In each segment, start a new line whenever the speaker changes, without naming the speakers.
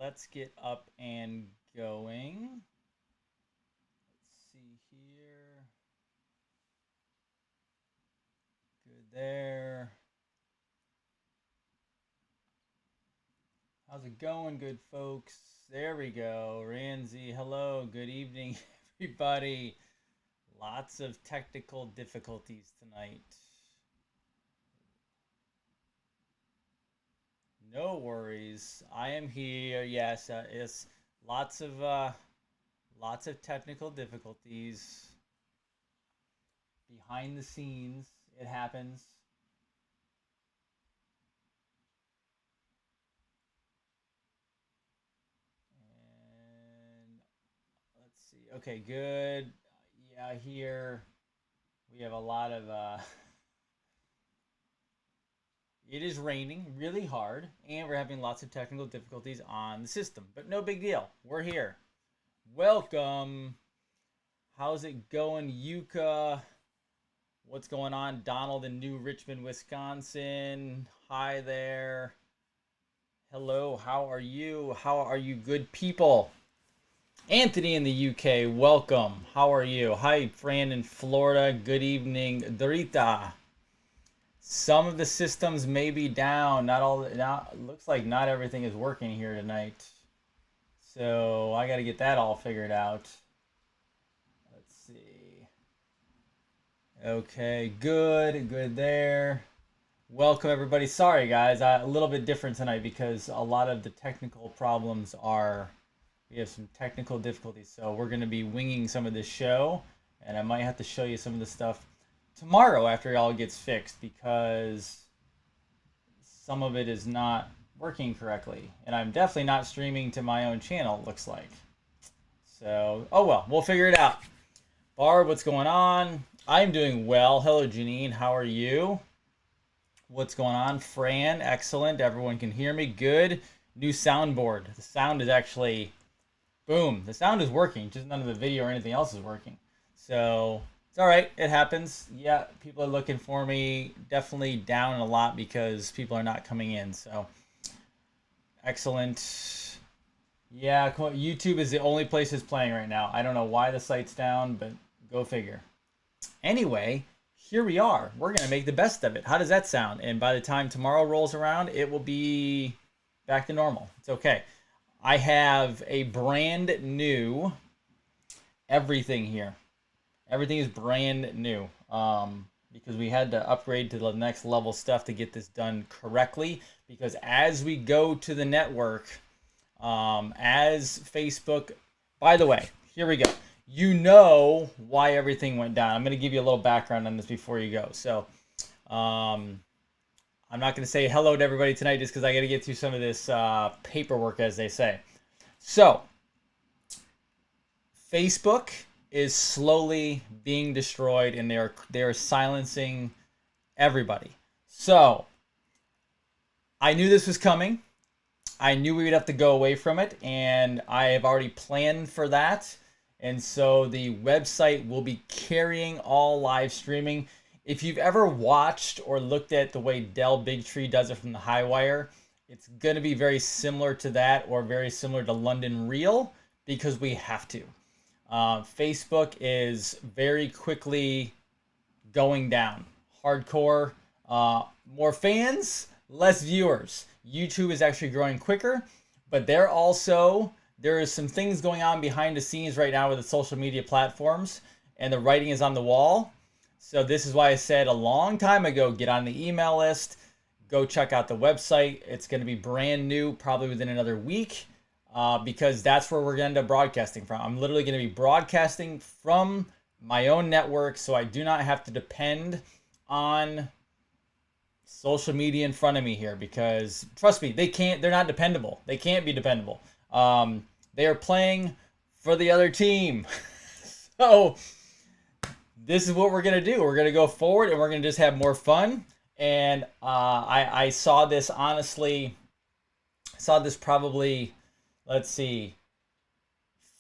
let's get up and going. Let's see here. Good there. How's it going, good folks? There we go. Ranzi, hello. Good evening, everybody. Lots of technical difficulties tonight. No worries. I am here. Yes, it's lots of technical difficulties behind the scenes. It happens. And let's see. Okay, good. Yeah, here we have a lot of it is raining really hard and we're having lots of technical difficulties on the system, but no big deal. We're here. Welcome. How's it going, Yuka? What's going on, Donald in New Richmond, Wisconsin? Hi there. Hello, how are you? How are you, good people? Anthony in the UK, welcome. How are you? Hi, Fran in Florida. Good evening, Dorita. Some of the systems may be down. Not all. Not looks like not everything is working here tonight. So I got to get that all figured out. Let's see. Okay, good there. Welcome everybody. Sorry guys, a little bit different tonight because a lot of the technical problems are, we have some technical difficulties. So we're going to be winging some of this show, and I might have to show you some of the stuff tomorrow after it all gets fixed because some of it is not working correctly. And I'm definitely not streaming to my own channel, it looks like. So, oh well, we'll figure it out. Barb, what's going on? I'm doing well. Hello, Janine. How are you? What's going on? Fran, excellent. Everyone can hear me. Good. New soundboard. The sound is actually, boom. The sound is working. Just none of the video or anything else is working. So, it's all right. It happens. Yeah, people are looking for me. Definitely down a lot because people are not coming in. So, excellent. Yeah, YouTube is the only place it's playing right now. I don't know why the site's down, but go figure. Anyway, here we are. We're going to make the best of it. How does that sound? And by the time tomorrow rolls around, it will be back to normal. It's okay. I have a brand new everything here. Everything is brand new because we had to upgrade to the next level stuff to get this done correctly. Because as we go to the network, as Facebook, by the way, here we go. You know why everything went down. I'm going to give you a little background on this before you go. So, I'm not going to say hello to everybody tonight just because I got to get through some of this paperwork, as they say. So, Facebook is slowly being destroyed, and they're silencing everybody. So, I knew this was coming. I knew we would have to go away from it, and I have already planned for that. And so the website will be carrying all live streaming. If you've ever watched or looked at the way Dell Bigtree does it from the Highwire, it's going to be very similar to that or very similar to London Real because we have to. Facebook is very quickly going down. Hardcore, more fans, less viewers. YouTube is actually growing quicker, but there is some things going on behind the scenes right now with the social media platforms, and the writing is on the wall. So this is why I said a long time ago, get on the email list, go check out the website. It's going to be brand new, probably within another week, because that's where we're going to end up broadcasting from. I'm literally going to be broadcasting from my own network, so I do not have to depend on social media in front of me here, because trust me, they're not dependable. They can't be dependable. They are playing for the other team. So this is what we're going to do. We're going to go forward and we're going to just have more fun. And I saw this, honestly, probably, let's see,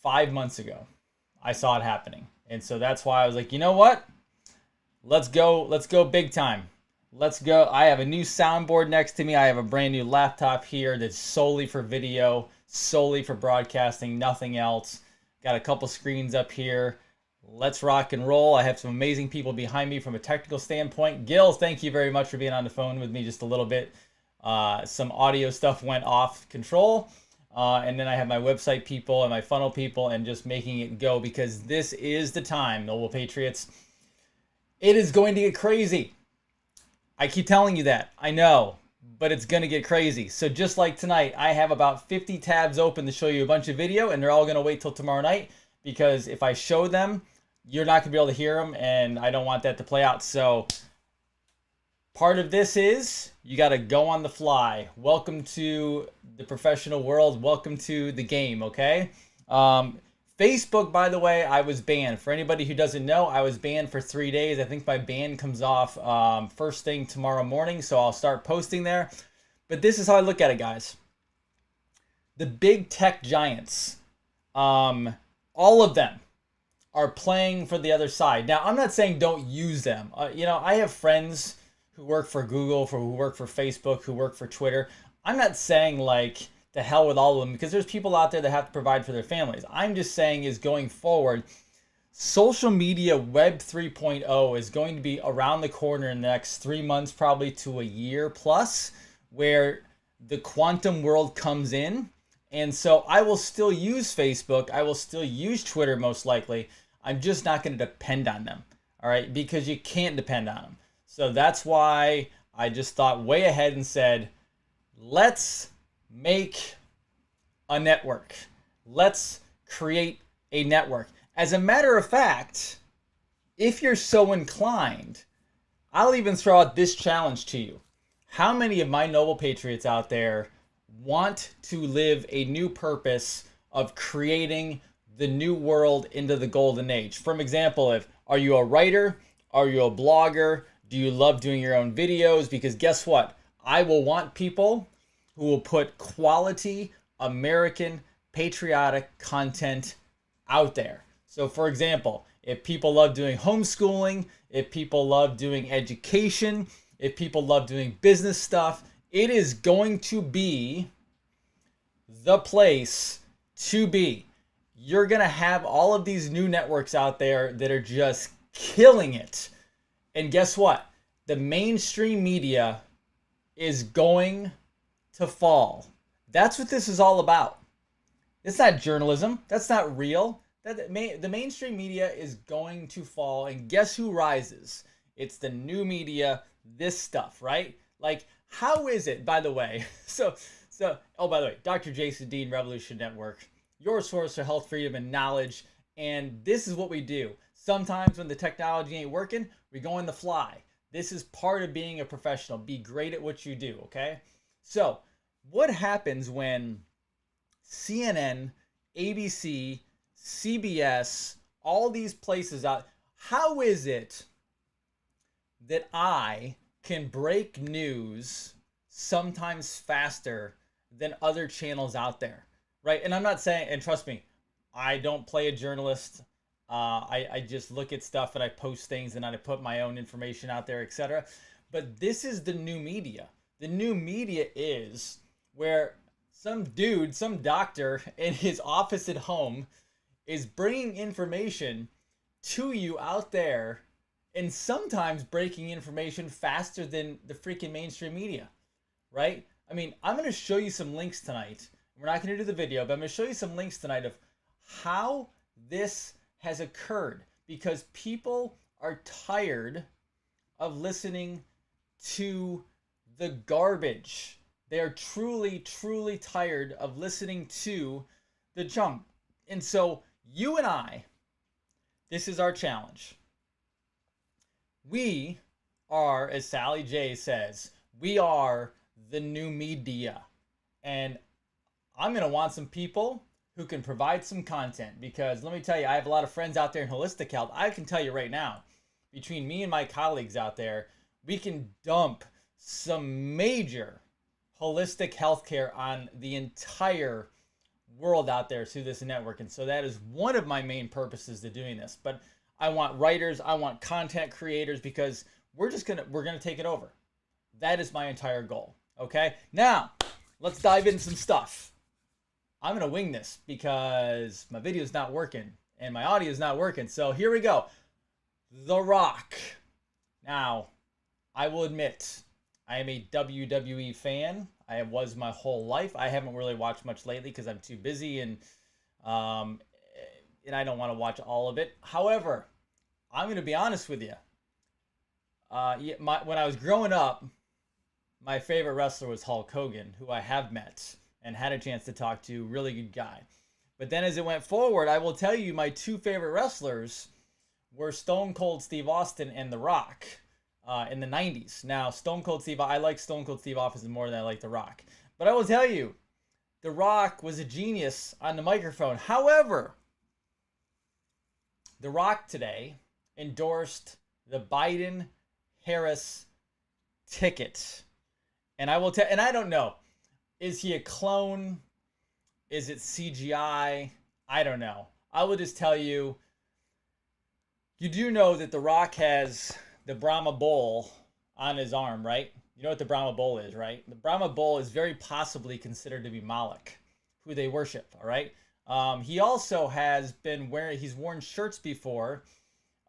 5 months ago. I saw it happening. And so that's why I was like, you know what? Let's go big time. Let's go. I have a new soundboard next to me. I have a brand new laptop here that's solely for video, solely for broadcasting, nothing else. Got a couple screens up here. Let's rock and roll. I have some amazing people behind me from a technical standpoint. Gil, thank you very much for being on the phone with me just a little bit. Some audio stuff went off control. And then I have my website people and my funnel people and just making it go, because this is the time, Noble Patriots. It is going to get crazy. I keep telling you that. I know, but it's going to get crazy. So just like tonight, I have about 50 tabs open to show you a bunch of video, and they're all going to wait till tomorrow night, because if I show them, you're not going to be able to hear them, and I don't want that to play out. So part of this is you got to go on the fly. Welcome to the professional world. Welcome to the game, okay? Facebook, by the way, I was banned. For anybody who doesn't know, I was banned for 3 days. I think my ban comes off first thing tomorrow morning, so I'll start posting there. But this is how I look at it, guys. The big tech giants, all of them are playing for the other side. Now, I'm not saying don't use them. I have friends who work for Google, who work for Facebook, who work for Twitter. I'm not saying like the hell with all of them, because there's people out there that have to provide for their families. I'm just saying is going forward, social media Web 3.0 is going to be around the corner in the next 3 months, probably to a year plus, where the quantum world comes in. And so I will still use Facebook. I will still use Twitter most likely. I'm just not going to depend on them. All right. Because you can't depend on them. So that's why I just thought way ahead and said, let's make a network. Let's create a network. As a matter of fact, if you're so inclined, I'll even throw out this challenge to you. How many of my Noble Patriots out there want to live a new purpose of creating the new world into the golden age? For example, are you a writer? Are you a blogger? Do you love doing your own videos? Because guess what? I will want people who will put quality American patriotic content out there. So for example, if people love doing homeschooling, if people love doing education, if people love doing business stuff, it is going to be the place to be. You're going to have all of these new networks out there that are just killing it. And guess what? The mainstream media is going to fall. That's what this is all about. It's not journalism. That's not real. The mainstream media is going to fall, and guess who rises? It's the new media, this stuff, right? Like, how is it, by the way? By the way, Dr. Jason Dean, Revolution Network, your source for health, freedom, and knowledge. And this is what we do. Sometimes when the technology ain't working, we go on the fly. This is part of being a professional. Be great at what you do, okay? So, what happens when CNN, ABC, CBS, all these places out, how is it that I can break news sometimes faster than other channels out there, right? And I'm not saying, and trust me, I don't play a journalist. I just look at stuff and I post things and I put my own information out there, etc. But this is the new media. The new media is where some dude, some doctor in his office at home is bringing information to you out there, and sometimes breaking information faster than the freaking mainstream media, right? I mean, I'm going to show you some links tonight. We're not going to do the video, but I'm going to show you some links tonight of how this has occurred, because people are tired of listening to the garbage. They are truly, truly tired of listening to the junk. And so you and I, this is our challenge. We are, as Sally J says, we are the new media. And I'm going to want some people who can provide some content, because let me tell you, I have a lot of friends out there in holistic health. I can tell you right now, between me and my colleagues out there, we can dump some major holistic healthcare on the entire world out there through this network. And so that is one of my main purposes to doing this. But I want writers, I want content creators, because we're going to take it over. That is my entire goal. Okay? Now, let's dive into some stuff. I'm going to wing this because my video is not working and my audio is not working. So here we go. The Rock. Now, I will admit, I am a WWE fan. I was my whole life. I haven't really watched much lately because I'm too busy and I don't want to watch all of it. However, I'm going to be honest with you. When I was growing up, my favorite wrestler was Hulk Hogan, who I have met and had a chance to talk to. Really good guy. But then as it went forward, I will tell you my two favorite wrestlers were Stone Cold Steve Austin and The Rock in the 90s. Now, I like Stone Cold Steve Austin more than I like The Rock. But I will tell you, The Rock was a genius on the microphone. However, The Rock today endorsed the Biden-Harris ticket. And I will tell, and I don't know, is he a clone? Is it CGI? I don't know. I will just tell you, you do know that The Rock has the Brahma Bull on his arm, right? You know what the Brahma Bull is, right? The Brahma Bull is very possibly considered to be Moloch, who they worship, all right? He also has been he's worn shirts before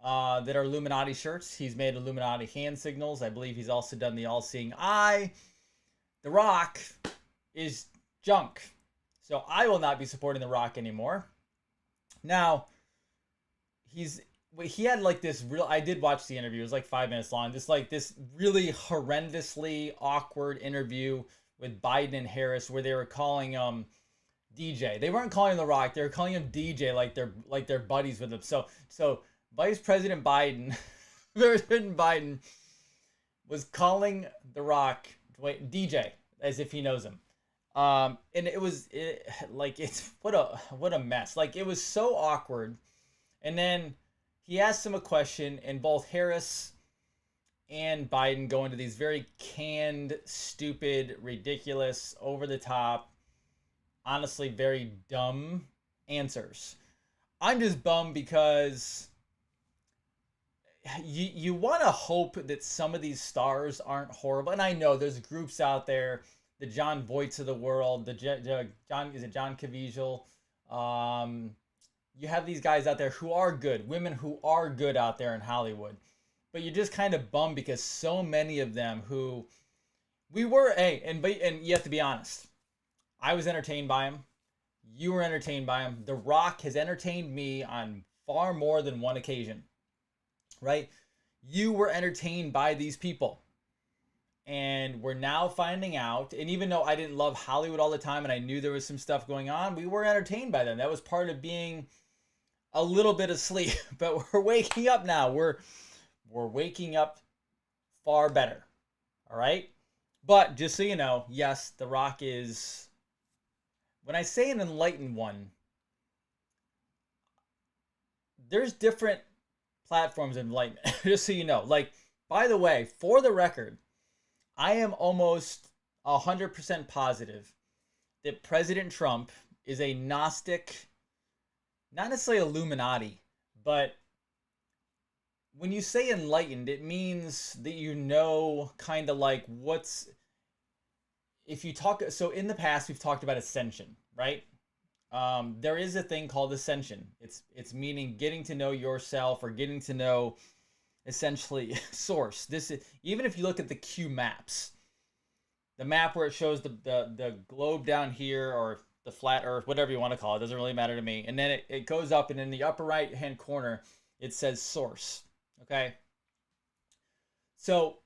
that are Illuminati shirts. He's made Illuminati hand signals. I believe he's also done the all-seeing eye. The Rock is junk. So I will not be supporting The Rock anymore. Now, he had like this real, I did watch the interview. It was like 5 minutes long. This really horrendously awkward interview with Biden and Harris where they were calling DJ. They weren't calling him The Rock. They were calling him DJ like they're buddies with him. So Vice President Biden, President Biden was calling The Rock DJ as if he knows him. And it's what a mess. Like, it was so awkward. And then he asked him a question, and both Harris and Biden go into these very canned, stupid, ridiculous, over the top, honestly very dumb answers. I'm just bummed because you want to hope that some of these stars aren't horrible. And I know there's groups out there, the John Voights of the world, John Caviezel. You have these guys out there who are good, women who are good out there in Hollywood. But you're just kind of bummed because so many of them who and you have to be honest. I was entertained by him. You were entertained by him. The Rock has entertained me on far more than one occasion. Right? You were entertained by these people. And we're now finding out, and even though I didn't love Hollywood all the time and I knew there was some stuff going on, we were entertained by them. That was part of being a little bit asleep. But we're waking up now. We're waking up far better. All right? But just so you know, yes, The Rock is, when I say an enlightened one, there's different platforms of enlightenment. Just so you know. Like, by the way, for the record, I am almost 100% positive that President Trump is a Gnostic, not necessarily Illuminati, but when you say enlightened, it means that you know kind of like so in the past we've talked about ascension, right? There is a thing called ascension. It's meaning getting to know yourself or getting to know essentially source. This is, even if you look at the Q maps, the map where it shows the globe down here or the flat earth, whatever you want to call it, doesn't really matter to me. And then it goes up, and in the upper right hand corner it says source. Okay, so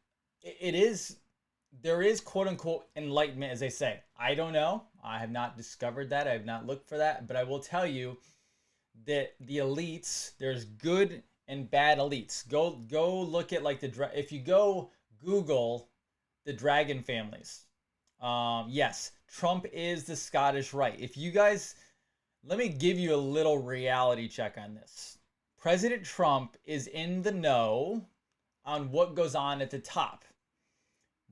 there is quote unquote enlightenment, as they say. I don't know. I have not discovered that. I have not looked for that, but I will tell you that the elites, there's good and bad elites. Go look at like if you go Google the dragon families. Yes, Trump is the Scottish Rite. If you guys, let me give you a little reality check on this. President Trump is in the know on what goes on at the top.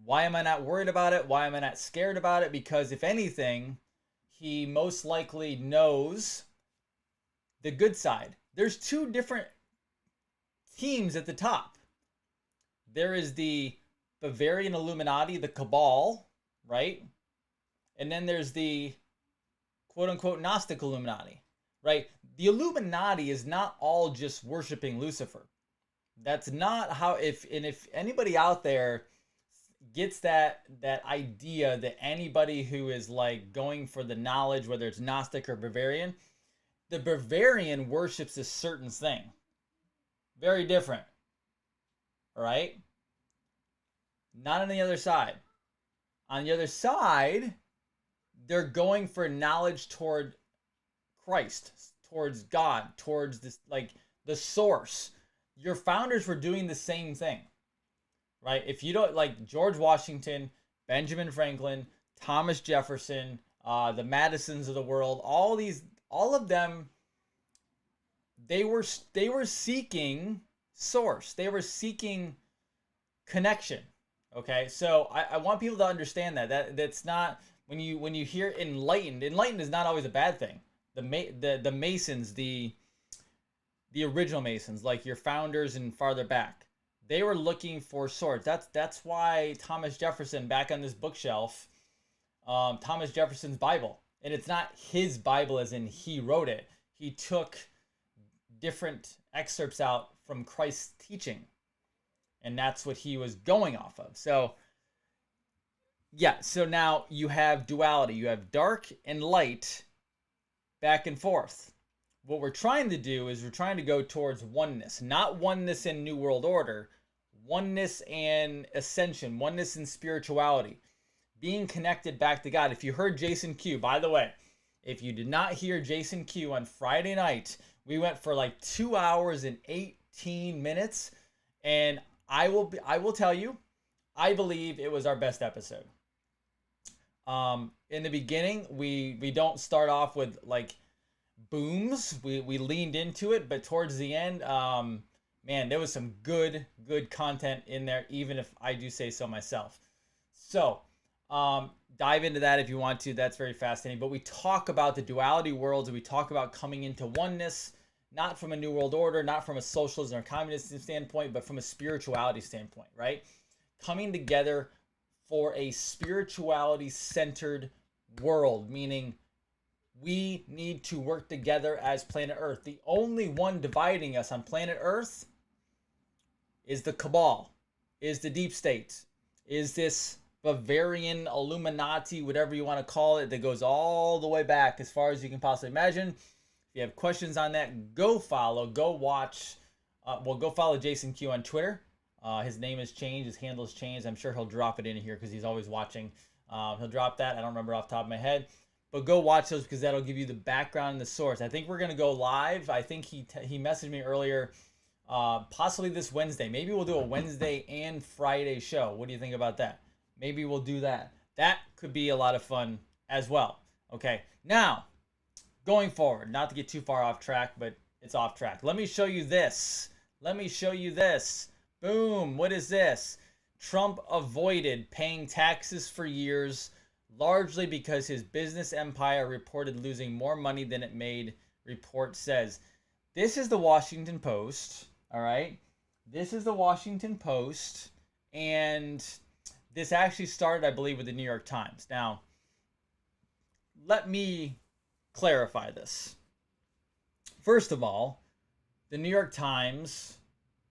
Why am I not worried about it? Why am I not scared about it? Because if anything, he most likely knows the good side. There's two different teams at the top. There is the Bavarian Illuminati, the Cabal, right? And then there's the quote unquote Gnostic Illuminati, right? The Illuminati is not all just worshiping Lucifer. That's not how, if anybody out there gets that idea that anybody who is like going for the knowledge, whether it's Gnostic or Bavarian, the Bavarian worships a certain thing. Very different. All right? Not on the other side. On the other side, they're going for knowledge toward Christ, towards God, towards this, like the source. Your founders were doing the same thing, right? If you don't, like George Washington, Benjamin Franklin, Thomas Jefferson, the Madisons of the world, all of them, they were seeking source. They were seeking connection. Okay, so I want people to understand that's not, when you hear enlightened is not always a bad thing. The Masons, the original Masons, like your founders and farther back, they were looking for source. That's why Thomas Jefferson, back on this bookshelf, Thomas Jefferson's Bible, and it's not his Bible as in he wrote it. He took different excerpts out from Christ's teaching, and that's what he was going off of. So yeah, so now you have duality. You have dark and light back and forth. What we're trying to do is we're trying to go towards oneness, not oneness in New World Order, oneness and ascension, oneness in spirituality, being connected back to God. If you heard Jason Q, by the way, if you did not hear Jason Q on Friday night, we went for like 2 hours and 18 minutes, and I will tell you, I believe it was our best episode. In the beginning, we don't start off with like booms. We leaned into it, but towards the end, man, there was some good content in there, even if I do say so myself. So dive into that if you want to. That's very fascinating. But we talk about the duality worlds, and we talk about coming into oneness, not from a New World Order, not from a socialism or communist standpoint, but from a spirituality standpoint, right? Coming together for a spirituality-centered world, meaning we need to work together as planet Earth. The only one dividing us on planet Earth is the Cabal, is the deep state, is this Bavarian Illuminati, whatever you want to call it, that goes all the way back as far as you can possibly imagine. If you have questions on that, go follow Jason Q on Twitter. His name has changed, his handle has changed. I'm sure he'll drop it in here because he's always watching. He'll drop that. I don't remember off the top of my head. But go watch those because that'll give you the background and the source. I think we're going to go live. I think he messaged me earlier, possibly this Wednesday. Maybe we'll do a Wednesday and Friday show. What do you think about that? Maybe we'll do that. That could be a lot of fun as well. Okay, now, going forward, not to get too far off track, but it's off track. Let me show you this. Boom, what is this? Trump avoided paying taxes for years, largely because his business empire reported losing more money than it made, report says. This is the Washington Post, all right? This is the Washington Post, and this actually started, I believe, with the New York Times. Now, let me clarify this. First of all, the New York Times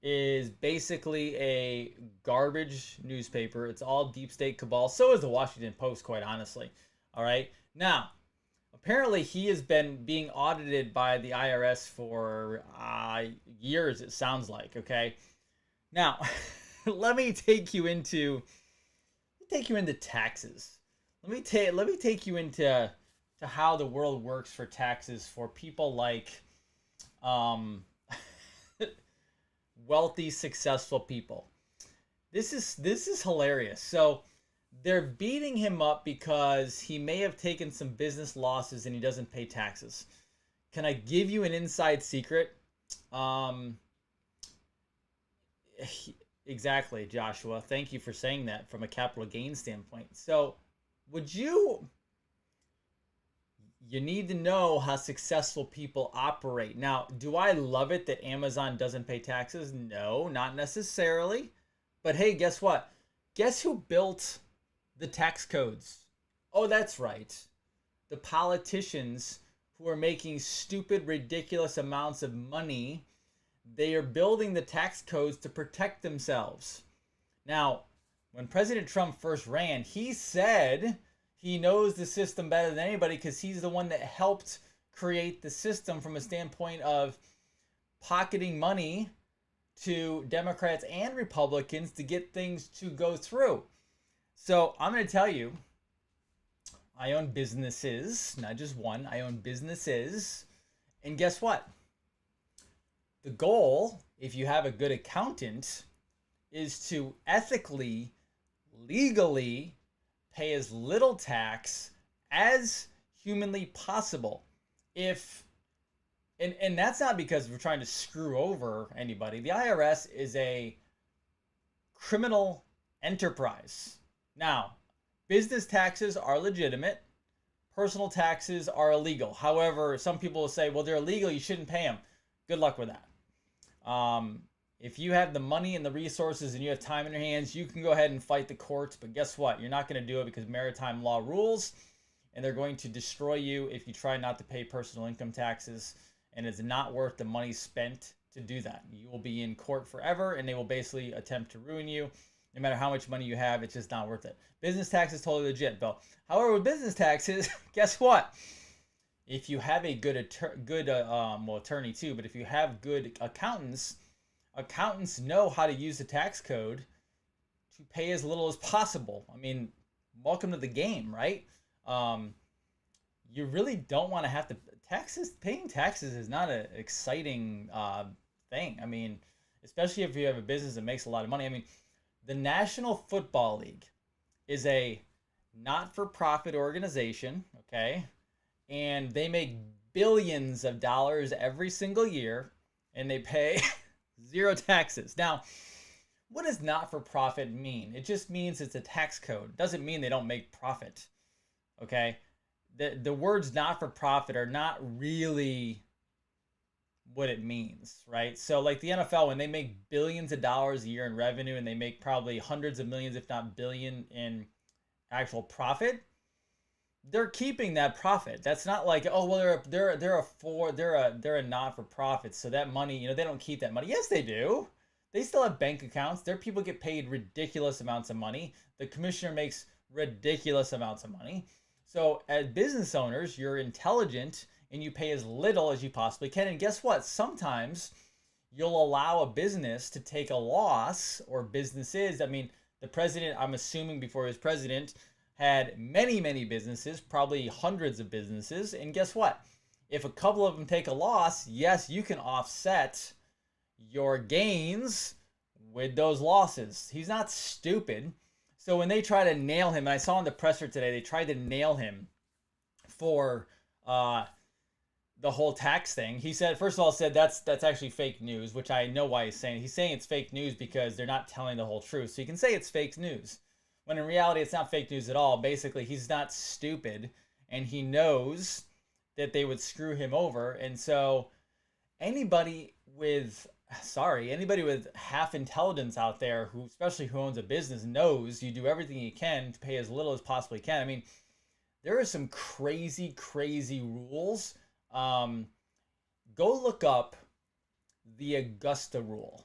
is basically a garbage newspaper. It's all deep state cabal. So is the Washington Post, quite honestly. All right. Now, apparently he has been being audited by the IRS for years, it sounds like. Okay. Now, let me take you into taxes. Let me take you into how the world works for taxes for people like wealthy, successful people. This is hilarious. So they're beating him up because he may have taken some business losses and he doesn't pay taxes. Can I give you an inside secret? Exactly, Joshua. Thank you for saying that from a capital gain standpoint. So you need to know how successful people operate. Now, do I love it that Amazon doesn't pay taxes? No, not necessarily. But hey, guess what? Guess who built the tax codes? Oh, that's right. The politicians who are making stupid, ridiculous amounts of money. They are building the tax codes to protect themselves. Now, when President Trump first ran, he said he knows the system better than anybody because he's the one that helped create the system from a standpoint of pocketing money to Democrats and Republicans to get things to go through. So I'm going to tell you, I own businesses, not just one. I own businesses. And guess what? The goal, if you have a good accountant, is to ethically, legally pay as little tax as humanly possible. And that's not because we're trying to screw over anybody. The IRS is a criminal enterprise. Now, business taxes are legitimate. Personal taxes are illegal. However, some people will say, well, they're illegal, you shouldn't pay them. Good luck with that. If you have the money and the resources and you have time in your hands, you can go ahead and fight the courts. But guess what? You're not going to do it because maritime law rules, and they're going to destroy you if you try not to pay personal income taxes. And it's not worth the money spent to do that. You will be in court forever, and they will basically attempt to ruin you. No matter how much money you have, it's just not worth it. Business tax is totally legit, Bill. However, with business taxes, guess what? If you have a good attorney too, but if you have good accountants know how to use the tax code to pay as little as possible. I mean, welcome to the game, right? You really don't want to have to paying taxes is not an exciting thing. I mean, especially if you have a business that makes a lot of money. I mean, the National Football League is a not-for-profit organization, okay? And they make billions of dollars every single year, and they pay zero taxes. Now, what does not-for-profit mean? It just means it's a tax code. It doesn't mean they don't make profit, okay? The words not-for-profit are not really what it means, right? So like the NFL, when they make billions of dollars a year in revenue and they make probably hundreds of millions, if not billion in actual profit, they're keeping that profit. That's not like, oh well, they're a not-for-profit, so that money, they don't keep that money. Yes, they do. They still have bank accounts. Their people get paid ridiculous amounts of money. The commissioner makes ridiculous amounts of money. So as business owners, you're intelligent and you pay as little as you possibly can. And guess what? Sometimes you'll allow a business to take a loss, or businesses. I mean, the president, I'm assuming before he was president, had many, many businesses, probably hundreds of businesses. And guess what? If a couple of them take a loss, yes, you can offset your gains with those losses. He's not stupid. So when they try to nail him, and I saw in the presser today, they tried to nail him for the whole tax thing. He said, first of all, that's actually fake news, which I know why he's saying. He's saying it's fake news because they're not telling the whole truth. So you can say it's fake news, when in reality, it's not fake news at all. Basically, he's not stupid, and he knows that they would screw him over. And so anybody with half intelligence out there, especially who owns a business, knows you do everything you can to pay as little as possibly can. I mean, there are some crazy, crazy rules. Go look up the Augusta rule.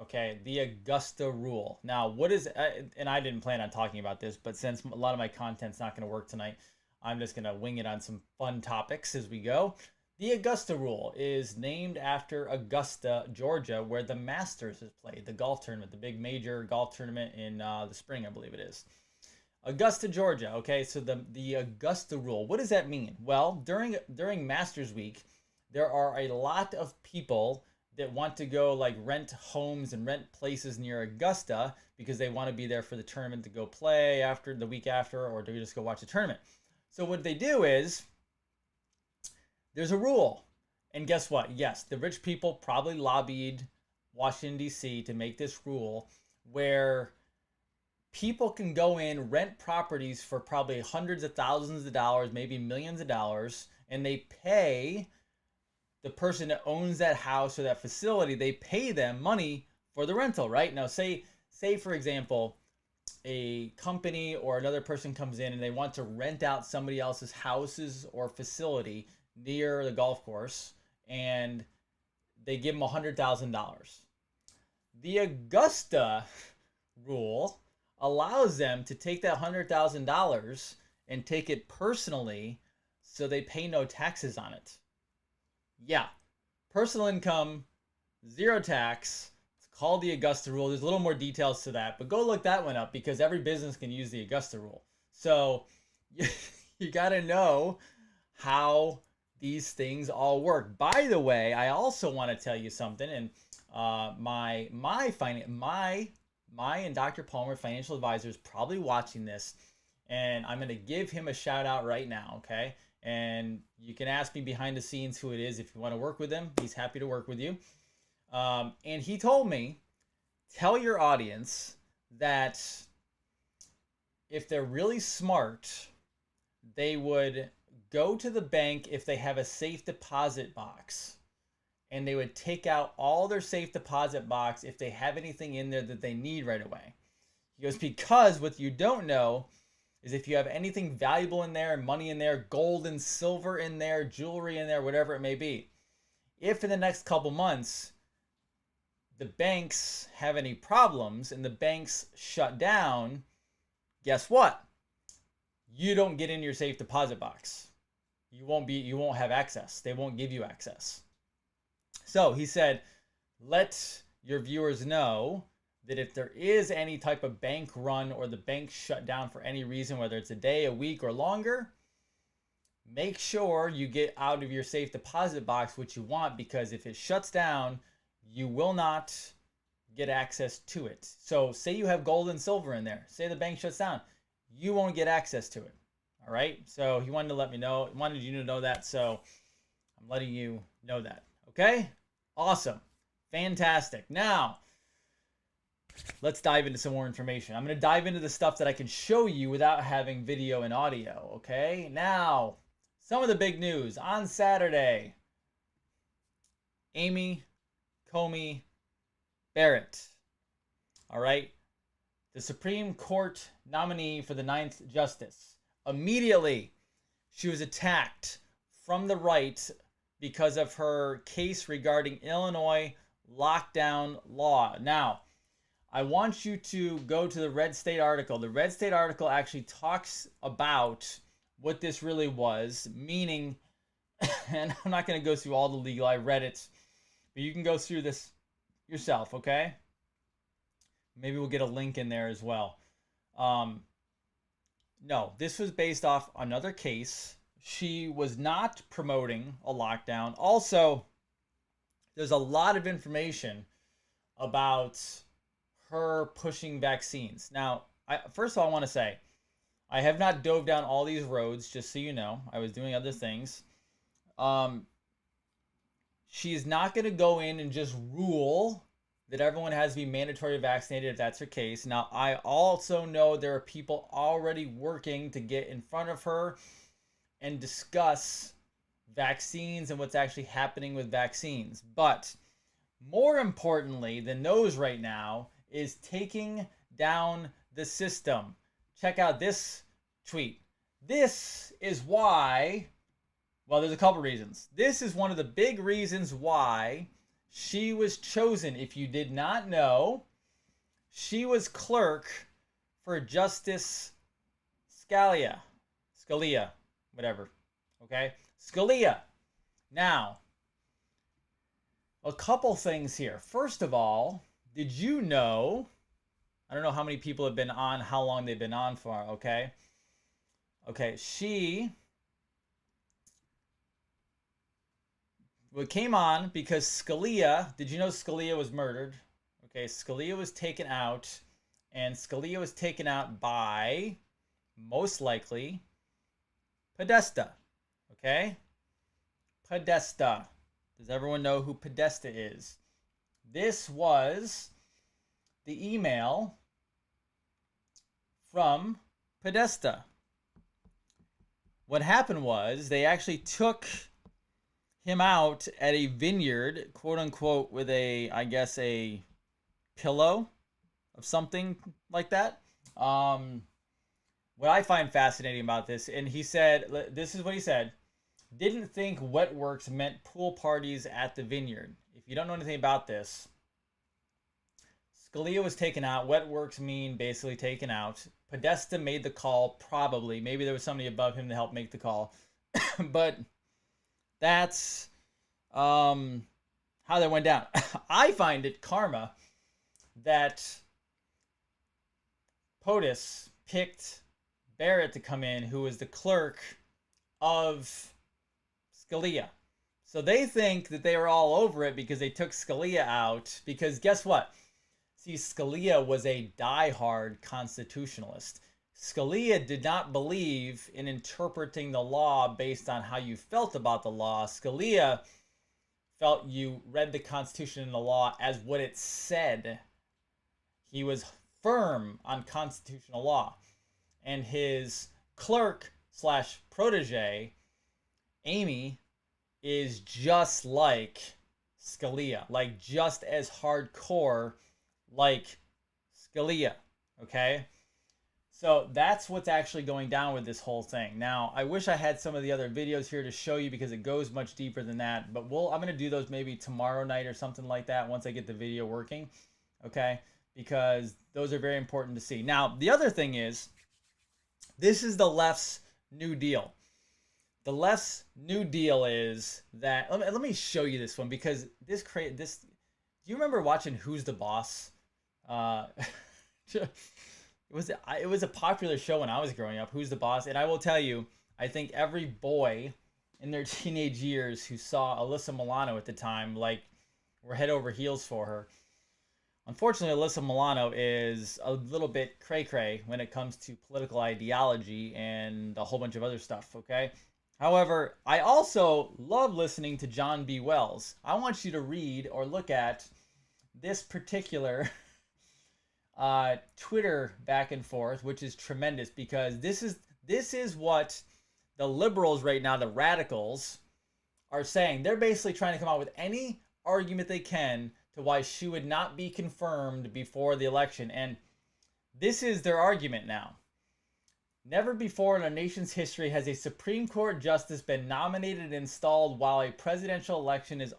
Okay, the Augusta rule. Now, what is, and I didn't plan on talking about this, but since a lot of my content's not going to work tonight, I'm just going to wing it on some fun topics as we go. The Augusta rule is named after Augusta, Georgia, where the Masters is played, the golf tournament, the big major golf tournament in the spring, I believe it is. Augusta, Georgia. Okay, so the Augusta rule. What does that mean? Well, during Masters Week, there are a lot of people that want to go like rent homes and rent places near Augusta because they want to be there for the tournament to go play after the week after, or to just go watch the tournament. So what they do is, there's a rule. And guess what? Yes, the rich people probably lobbied Washington, D.C. to make this rule where people can go in, rent properties for probably hundreds of thousands of dollars, maybe millions of dollars, and they pay the person that owns that house or that facility, they pay them money for the rental, right? Now, say for example, a company or another person comes in and they want to rent out somebody else's houses or facility near the golf course, and they give them $100,000. The Augusta rule allows them to take that $100,000 and take it personally, so they pay no taxes on it. Yeah, personal income, zero tax. It's called the Augusta rule. There's a little more details to that, but go look that one up because every business can use the Augusta rule. So you got to know how these things all work. By the way, I also want to tell you something, and my and Dr. Palmer financial advisor is probably watching this, and I'm going to give him a shout out right now, okay? And you can ask me behind the scenes who it is if you want to work with him. He's happy to work with you. And he told me, tell your audience that if they're really smart, they would go to the bank if they have a safe deposit box, and they would take out all their safe deposit box if they have anything in there that they need right away. He goes, because what you don't know is if you have anything valuable in there, money in there, gold and silver in there, jewelry in there, whatever it may be, if in the next couple months the banks have any problems and the banks shut down, guess what? You don't get in your safe deposit box. You won't have access. They won't give you access. So he said, let your viewers know that if there is any type of bank run or the bank shut down for any reason, whether it's a day, a week, or longer, make sure you get out of your safe deposit box what you want, because if it shuts down, you will not get access to it. So say you have gold and silver in there. Say the bank shuts down. You won't get access to it. All right? So he wanted to let me know, wanted you to know that, so I'm letting you know that. Okay? Awesome. Fantastic. Now, let's dive into some more information. I'm going to dive into the stuff that I can show you without having video and audio, okay? Now, some of the big news. On Saturday, Amy Coney Barrett, all right, the Supreme Court nominee for the 9th Justice. Immediately, she was attacked from the right because of her case regarding Illinois lockdown law. Now, I want you to go to the Red State article. The Red State article actually talks about what this really was, meaning, and I'm not going to go through all the legal, I read it, but you can go through this yourself, okay? Maybe we'll get a link in there as well. No, this was based off another case. She was not promoting a lockdown. Also, there's a lot of information about her pushing vaccines. Now, first of all, I want to say, I have not dove down all these roads, just so you know. I was doing other things. She's not going to go in and just rule that everyone has to be mandatory vaccinated if that's her case. Now, I also know there are people already working to get in front of her and discuss vaccines and what's actually happening with vaccines. But more importantly than those right now is taking down the system. Check out this tweet. This is why, well, there's a couple reasons. This is one of the big reasons why she was chosen. If you did not know, she was clerk for Justice Scalia, whatever. Okay? Scalia. Now, a couple things here. First of all, did you know, I don't know how many people have been on, how long they've been on for, okay? Okay, she came on because Scalia, did you know Scalia was murdered? Okay, Scalia was taken out, and Scalia was taken out by, most likely, Podesta. Okay? Podesta. Does everyone know who Podesta is? This was the email from Podesta. What happened was they actually took him out at a vineyard, quote unquote, with a, I guess, a pillow of something like that. What I find fascinating about this, and he said, this is what he said: didn't think wet works meant pool parties at the Vineyard. If you don't know anything about this, Scalia was taken out. Wet works mean basically taken out. Podesta made the call, probably. Maybe there was somebody above him to help make the call. But that's how that went down. I find it karma that POTUS picked Barrett to come in, who was the clerk of Scalia. So they think that they were all over it because they took Scalia out. Because guess what? See, Scalia was a diehard constitutionalist. Scalia did not believe in interpreting the law based on how you felt about the law. Scalia felt you read the Constitution and the law as what it said. He was firm on constitutional law. And his clerk slash protege, Amy, is just like Scalia, like just as hardcore like Scalia, okay? So that's what's actually going down with this whole thing. Now, I wish I had some of the other videos here to show you because it goes much deeper than that, but I'm going to do those maybe tomorrow night or something like that once I get the video working, okay? Because those are very important to see. Now, the other thing is, this is the left's New Deal. The left's New Deal is that, let me show you this one because this, do you remember watching Who's the Boss? It was a popular show when I was growing up, Who's the Boss? And I will tell you, I think every boy in their teenage years who saw Alyssa Milano at the time, like, were head over heels for her. Unfortunately, Alyssa Milano is a little bit cray-cray when it comes to political ideology and a whole bunch of other stuff, okay? However, I also love listening to John B. Wells. I want you to read or look at this particular Twitter back and forth, which is tremendous because this is what the liberals right now, the radicals, are saying. They're basically trying to come out with any argument they can to why she would not be confirmed before the election. And this is their argument now. Never before in our nation's history has a Supreme Court justice been nominated and installed while a presidential election is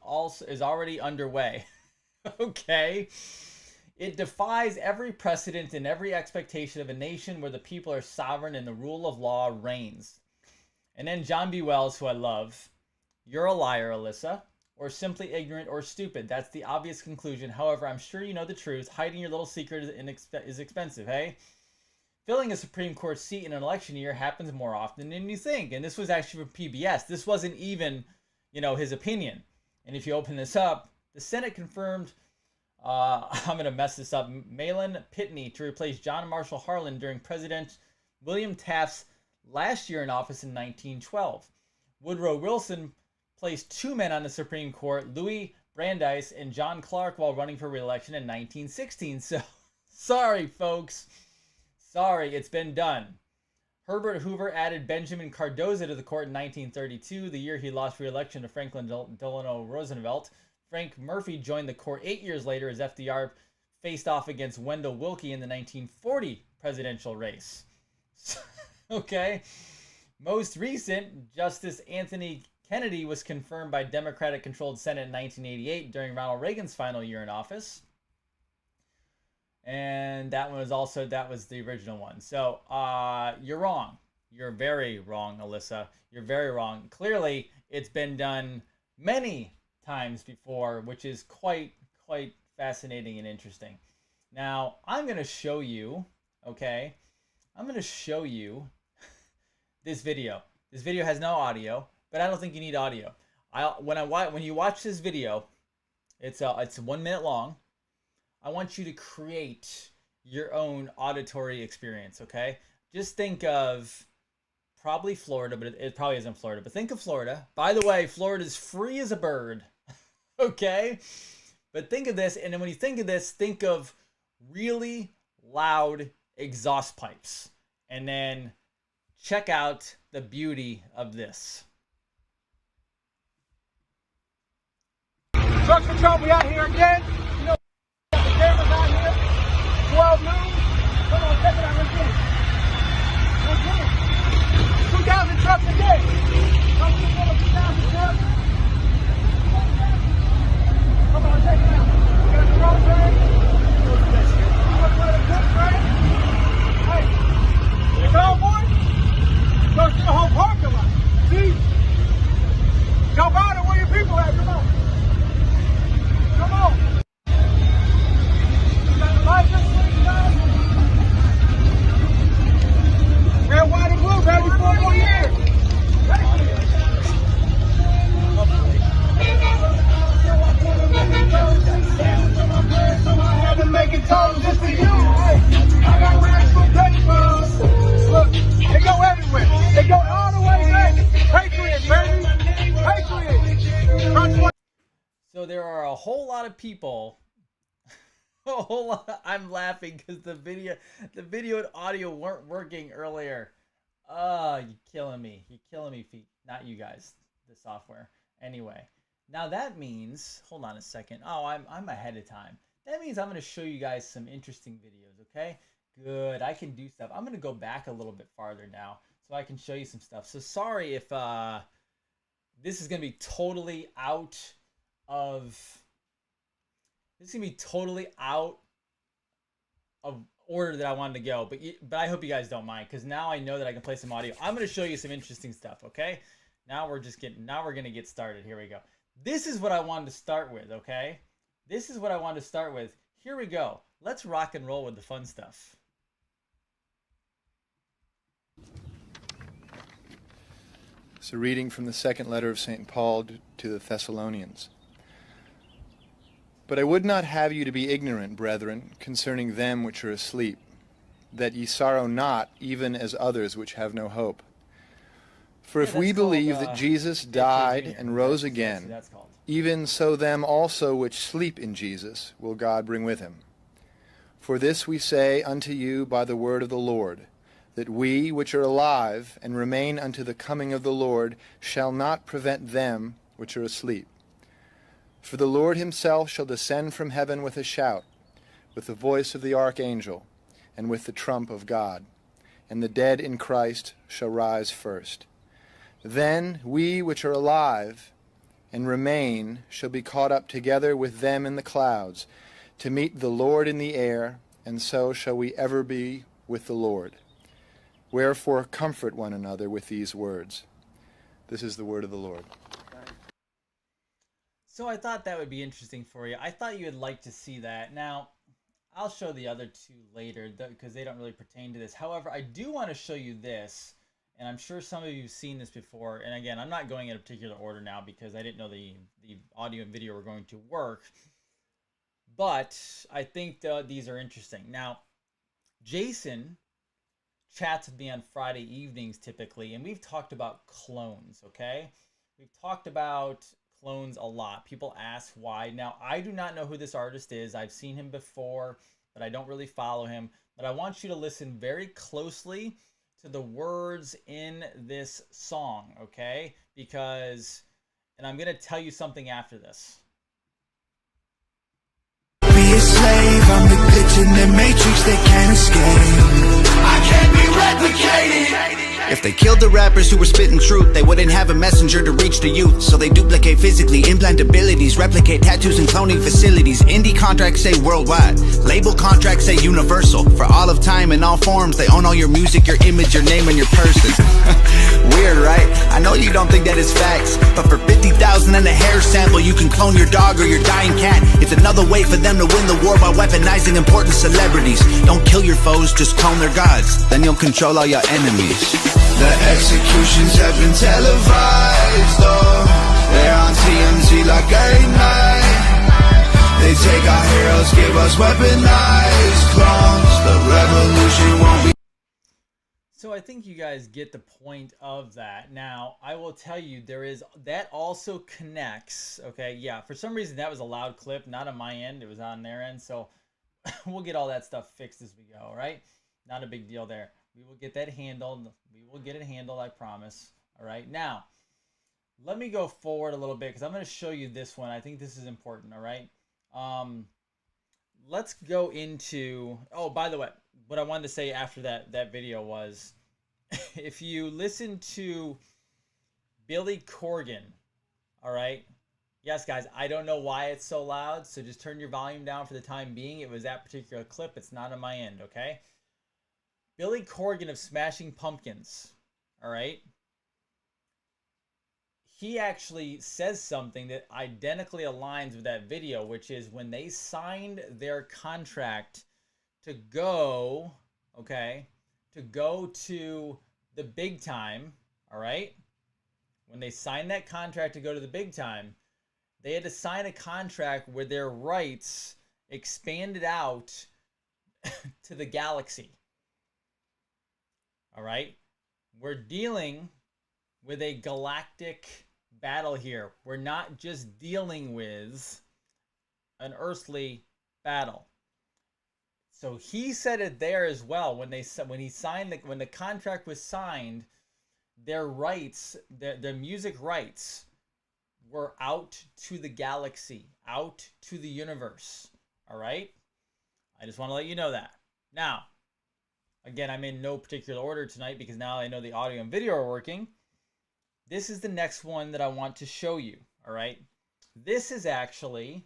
already underway. Okay. It defies every precedent and every expectation of a nation where the people are sovereign and the rule of law reigns. And then John B. Wells, who I love, you're a liar, Alyssa, or simply ignorant or stupid. That's the obvious conclusion. However, I'm sure you know the truth. Hiding your little secret is expensive, hey? Filling a Supreme Court seat in an election year happens more often than you think. And this was actually from PBS. This wasn't even, his opinion. And if you open this up, the Senate confirmed, I'm going to mess this up, Malin Pitney to replace John Marshall Harlan during President William Taft's last year in office in 1912. Woodrow Wilson placed two men on the Supreme Court, Louis Brandeis and John Clark, while running for re-election in 1916. So, sorry, folks. Sorry, it's been done. Herbert Hoover added Benjamin Cardozo to the court in 1932, the year he lost re-election to Franklin Delano Roosevelt. Frank Murphy joined the court 8 years later as FDR faced off against Wendell Willkie in the 1940 presidential race. Okay. Most recent, Justice Anthony Kennedy was confirmed by Democratic-controlled Senate in 1988 during Ronald Reagan's final year in office. And that was the original one. So, you're wrong. You're very wrong, Alyssa. You're very wrong. Clearly, it's been done many times before, which is quite fascinating and interesting. Now, I'm going to show you, okay? I'm going to show you this video. This video has no audio, but I don't think you need audio. When you watch this video, it's 1 minute long. I want you to create your own auditory experience, okay? Just think of probably Florida, but it probably isn't Florida. But think of Florida. By the way, Florida's free as a bird, okay? But think of this, and then when you think of this, think of really loud exhaust pipes. And then check out the beauty of this.
Trucks for Trump, we out here again. You know, the cameras out here, 12 noon. Come on, check it out. Let's get it. 2,000 trucks a day. Come on, 2,000 trucks. Come on, check it out. We got the road train. You want to play the good train? Hey, it's all boy. Go through the whole parking lot. See? Go by to where your people at. Come on. Come on. You got the license plate, guys? Red, white, and blue, baby. 4 more years. I had to make it total just for you. Hey, I got racks for papers. Look, they go everywhere. They go all the way back. Patriots, baby. Patriots.
So there are a whole lot of people. A whole lot. I'm laughing because the video and audio weren't working earlier. Oh, you're killing me. You're killing me, feet. Not you guys. The software. Anyway, now that means. Hold on a second. Oh, I'm ahead of time. That means I'm going to show you guys some interesting videos. Okay. Good. I can do stuff. I'm going to go back a little bit farther now so I can show you some stuff. So sorry if this is going to be totally out of. This is going to be totally out of order that I wanted to go, but I hope you guys don't mind because now I know that I can play some audio. I'm going to show you some interesting stuff, okay? Now we're going to get started. Here we go. This is what I wanted to start with, okay? This is what I wanted to start with. Here we go. Let's rock and roll with the fun stuff.
It's a reading from the second letter of St. Paul to the Thessalonians. But I would not have you to be ignorant, brethren, concerning them which are asleep, that ye sorrow not, even as others which have no hope. For if we believe that Jesus died and rose again, even so them also which sleep in Jesus will God bring with him. For this we say unto you by the word of the Lord, that we which are alive and remain unto the coming of the Lord shall not prevent them which are asleep. For the Lord himself shall descend from heaven with a shout, with the voice of the archangel, and with the trump of God, and the dead in Christ shall rise first. Then we which are alive and remain shall be caught up together with them in the clouds, to meet the Lord in the air, and so shall we ever be with the Lord. Wherefore comfort one another with these words. This is the word of the Lord.
So I thought that would be interesting for you. I thought you would like to see that. Now, I'll show the other two later because they don't really pertain to this. However, I do want to show you this, and I'm sure some of you have seen this before. And again, I'm not going in a particular order now because I didn't know the audio and video were going to work. But I think these are interesting. Now, Jason chats with me on Friday evenings typically, and we've talked about clones, okay? We've talked about clones a lot. People ask why. Now, I do not know who this artist is. I've seen him before, but I don't really follow him. But I want you to listen very closely to the words in this song, okay? Because, and I'm going to tell you something after this.
Be a slave, I'm the glitch in the matrix they can't escape. I can't be replicated. If they killed the rappers who were spitting truth, they wouldn't have a messenger to reach the youth. So they duplicate physically, implant abilities, replicate tattoos and cloning facilities. Indie contracts say worldwide, label contracts say universal. For all of time in all forms, they own all your music, your image, your name, and your person. Weird, right? I know you don't think that is facts, but for 50,000 and a hair sample, you can clone your dog or your dying cat. It's another way for them to win the war by weaponizing important celebrities. Don't kill your foes, just clone their gods, then you'll control all your enemies. The executions have been televised, oh, they're on TMZ like every night. They take our heroes, give us weaponized clones. The revolution won't be.
So I think you guys get the point of that. Now, I will tell you, that also connects, okay? Yeah, for some reason that was a loud clip, not on my end, it was on their end, so we'll get all that stuff fixed as we go, right? Not a big deal there. We will get that handled. We will get it handled, I promise. All right. Now, let me go forward a little bit because I'm going to show you this one. I think this is important. All right. Let's go into. Oh, by the way, what I wanted to say after that video was, if you listen to Billy Corgan, all right. Yes, guys, I don't know why it's so loud, so just turn your volume down for the time being. It was that particular clip. It's not on my end, okay? Billy Corgan of Smashing Pumpkins, all right? He actually says something that identically aligns with that video, which is when they signed their contract to go, okay, to go to the big time, all right? When they signed that contract to go to the big time, they had to sign a contract where their rights expanded out to the galaxy. All right? We're dealing with a galactic battle here. We're not just dealing with an earthly battle. So he said it there as well when when the contract was signed, their rights, their music rights were out to the galaxy, out to the universe. All right? I just want to let you know that. Now, again, I'm in no particular order tonight because now I know the audio and video are working. This is the next one that I want to show you. All right? This is actually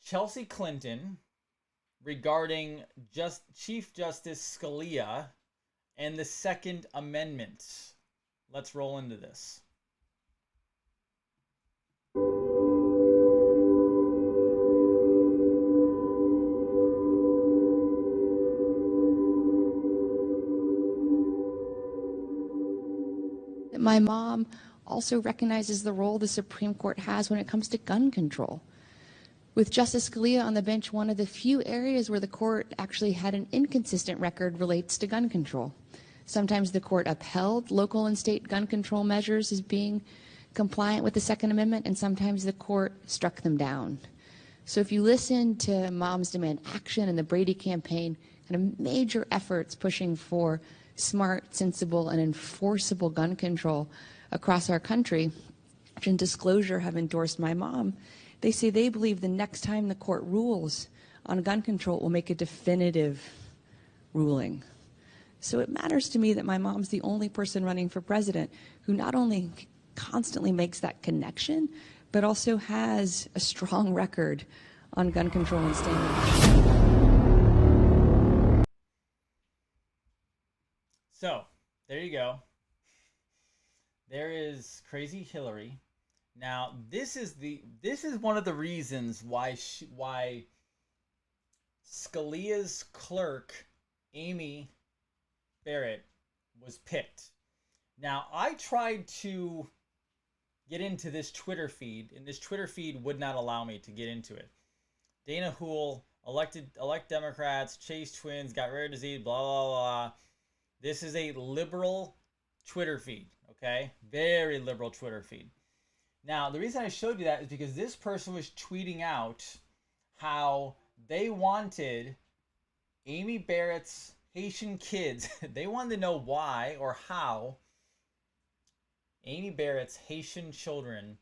Chelsea Clinton regarding Chief Justice Scalia and the Second Amendment. Let's roll into this.
My mom also recognizes the role the Supreme Court has when it comes to gun control. With Justice Scalia on the bench, one of the few areas where the court actually had an inconsistent record relates to gun control. Sometimes the court upheld local and state gun control measures as being compliant with the Second Amendment, and sometimes the court struck them down. So if you listen to Moms Demand Action and the Brady campaign, kind of major efforts pushing for smart, sensible, and enforceable gun control across our country, which in disclosure have endorsed my mom, they say they believe the next time the court rules on gun control will make a definitive ruling. So it matters to me that my mom's the only person running for president who not only constantly makes that connection, but also has a strong record on gun control and standing.
So, there you go. There is Crazy Hillary. Now, this is one of the reasons why Scalia's clerk, Amy Barrett, was picked. Now, I tried to get into this Twitter feed, and this Twitter feed would not allow me to get into it. Dana Hool, elect Democrats, chase twins, got rare disease, blah, blah, blah. This is a liberal Twitter feed, okay? Very liberal Twitter feed. Now, the reason I showed you that is because this person was tweeting out how they wanted Amy Barrett's Haitian kids. They wanted to know why or how Amy Barrett's Haitian children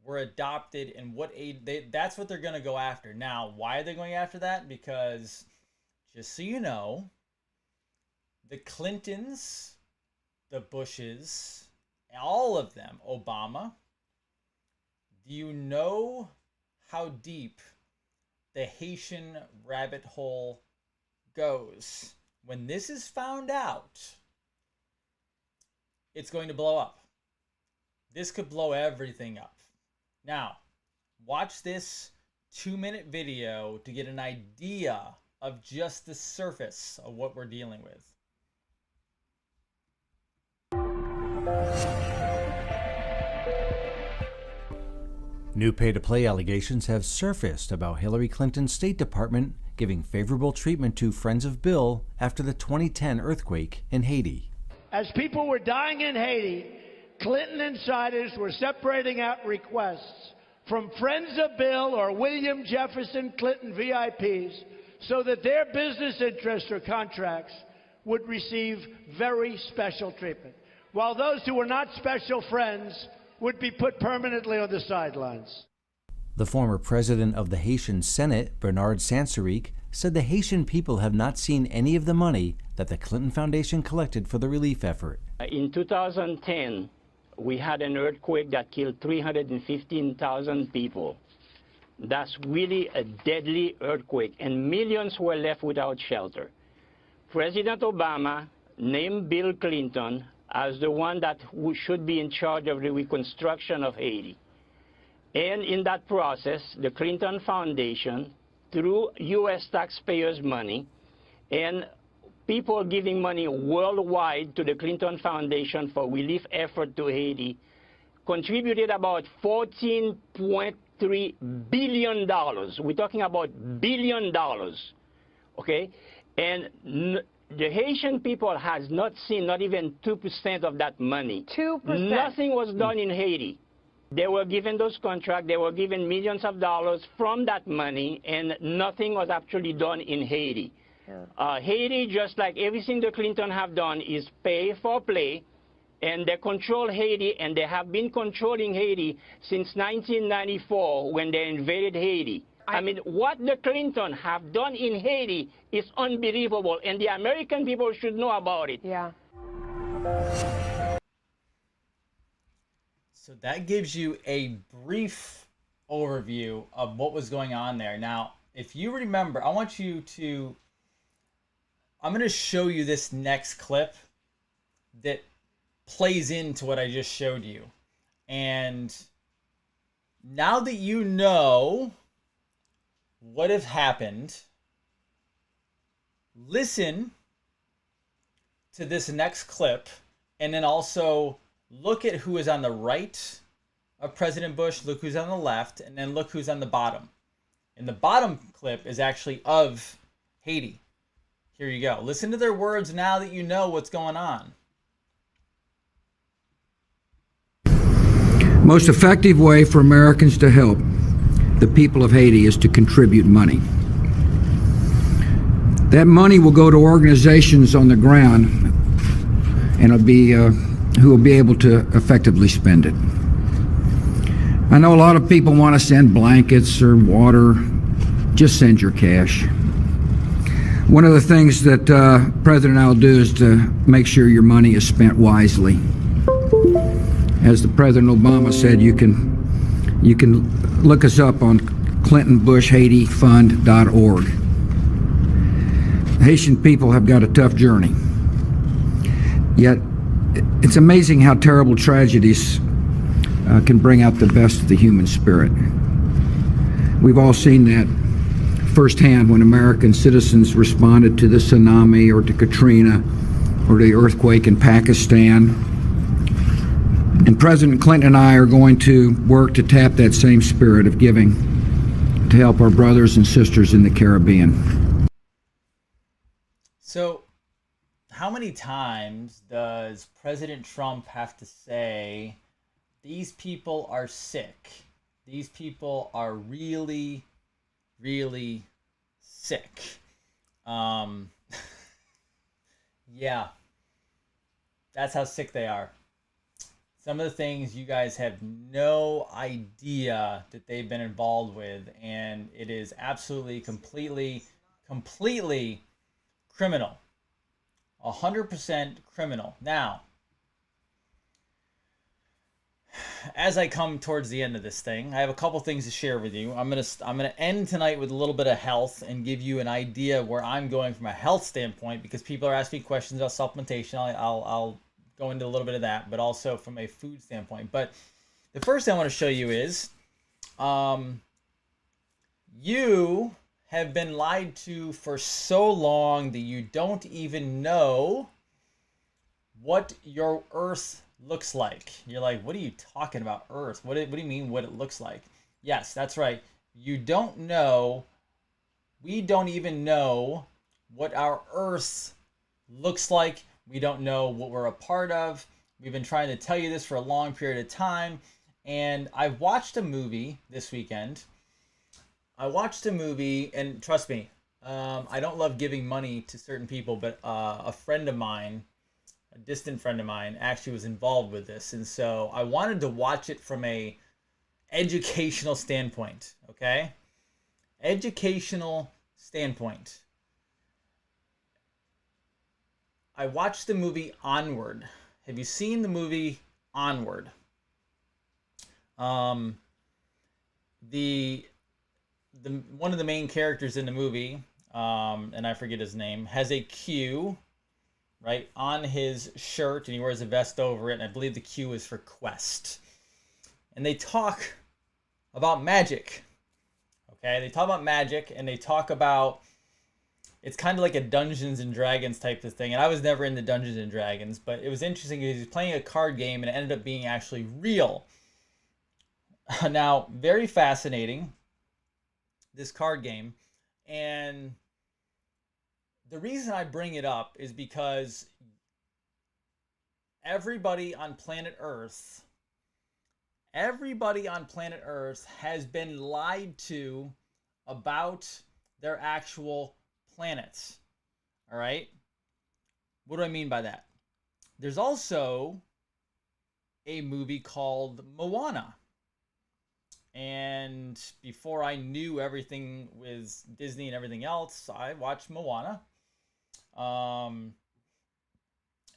were adopted and what age. That's what they're going to go after. Now, why are they going after that? Because, just so you know, the Clintons, the Bushes, all of them, Obama, do you know how deep the Haitian rabbit hole goes? When this is found out, it's going to blow up. This could blow everything up. Now, watch this 2-minute video to get an idea of just the surface of what we're dealing with.
New pay-to-play allegations have surfaced about Hillary Clinton's State Department giving favorable treatment to friends of Bill after the 2010 earthquake in Haiti.
As people were dying in Haiti, Clinton insiders were separating out requests from friends of Bill or William Jefferson Clinton VIPs so that their business interests or contracts would receive very special treatment, while those who were not special friends would be put permanently on the sidelines.
The former president of the Haitian Senate, Bernard Sansaric, said the Haitian people have not seen any of the money that the Clinton Foundation collected for the relief effort.
In 2010, we had an earthquake that killed 315,000 people. That's really a deadly earthquake, and millions were left without shelter. President Obama named Bill Clinton as the one that should be in charge of the reconstruction of Haiti. And in that process, the Clinton Foundation, through U.S. taxpayers' money and people giving money worldwide to the Clinton Foundation for relief effort to Haiti, contributed about $14.3 billion. We're talking about $1 billion, okay? And the Haitian people has not seen not even 2% of that money.
2%?
Nothing was done in Haiti. They were given those contracts, they were given millions of dollars from that money, and nothing was actually done in Haiti. Yeah. Haiti, just like everything the Clinton have done, is pay for play, and they control Haiti, and they have been controlling Haiti since 1994 when they invaded Haiti. I mean, what the Clinton have done in Haiti is unbelievable, and the American people should know about it.
Yeah.
So that gives you a brief overview of what was going on there. Now, if you remember, I'm going to show you this next clip that plays into what I just showed you. And now that you know what have happened, listen to this next clip, and then also look at who is on the right of President Bush, look who's on the left, and then look who's on the bottom. And the bottom clip is actually of Haiti. Here you go. Listen to their words now that you know what's going on.
Most effective way for Americans to help the people of Haiti is to contribute money. That money will go to organizations on the ground, and it'll be who will be able to effectively spend it. I know a lot of people want to send blankets or water. Just send your cash. One of the things that President and I will do is to make sure your money is spent wisely. As the President Obama said, you can look us up on ClintonBushHaitiFund.org. The Haitian people have got a tough journey. Yet, it's amazing how terrible tragedies can bring out the best of the human spirit. We've all seen that firsthand when American citizens responded to the tsunami or to Katrina or the earthquake in Pakistan. And President Clinton and I are going to work to tap that same spirit of giving to help our brothers and sisters in the Caribbean.
So, how many times does President Trump have to say, these people are sick? These people are really, really sick. Yeah, that's how sick they are. Some of the things you guys have no idea that they've been involved with, and it is absolutely, completely criminal. 100% criminal. Now, as I come towards the end of this thing, I have a couple things to share with you. I'm gonna end tonight with a little bit of health and give you an idea of where I'm going from a health standpoint, because people are asking questions about supplementation. I'll go into a little bit of that, but also from a food standpoint. But the first thing I want to show you is you have been lied to for so long that you don't even know what your Earth looks like. You're like, what are you talking about, Earth? What do you mean what it looks like? Yes, that's right. You don't know. We don't even know what our Earth looks like. We don't know what we're a part of. We've been trying to tell you this for a long period of time. And I watched a movie this weekend. I watched a movie, and trust me, I don't love giving money to certain people, but a friend of mine, a distant friend of mine, actually was involved with this. And so I wanted to watch it from a educational standpoint, okay? Educational standpoint, I watched the movie Onward. Have you seen the movie Onward? The one of the main characters in the movie, and I forget his name, has a Q right on his shirt, and he wears a vest over it, and I believe the Q is for quest. And they talk about magic. Okay, they talk about magic, and they talk about, it's kind of like a Dungeons and Dragons type of thing. And I was never into Dungeons and Dragons, but it was interesting because he's playing a card game and it ended up being actually real. Now, very fascinating, this card game. And the reason I bring it up is because everybody on planet Earth has been lied to about their actual planets. All right? What do I mean by that? There's also a movie called Moana. And before I knew everything with Disney and everything else, I watched Moana.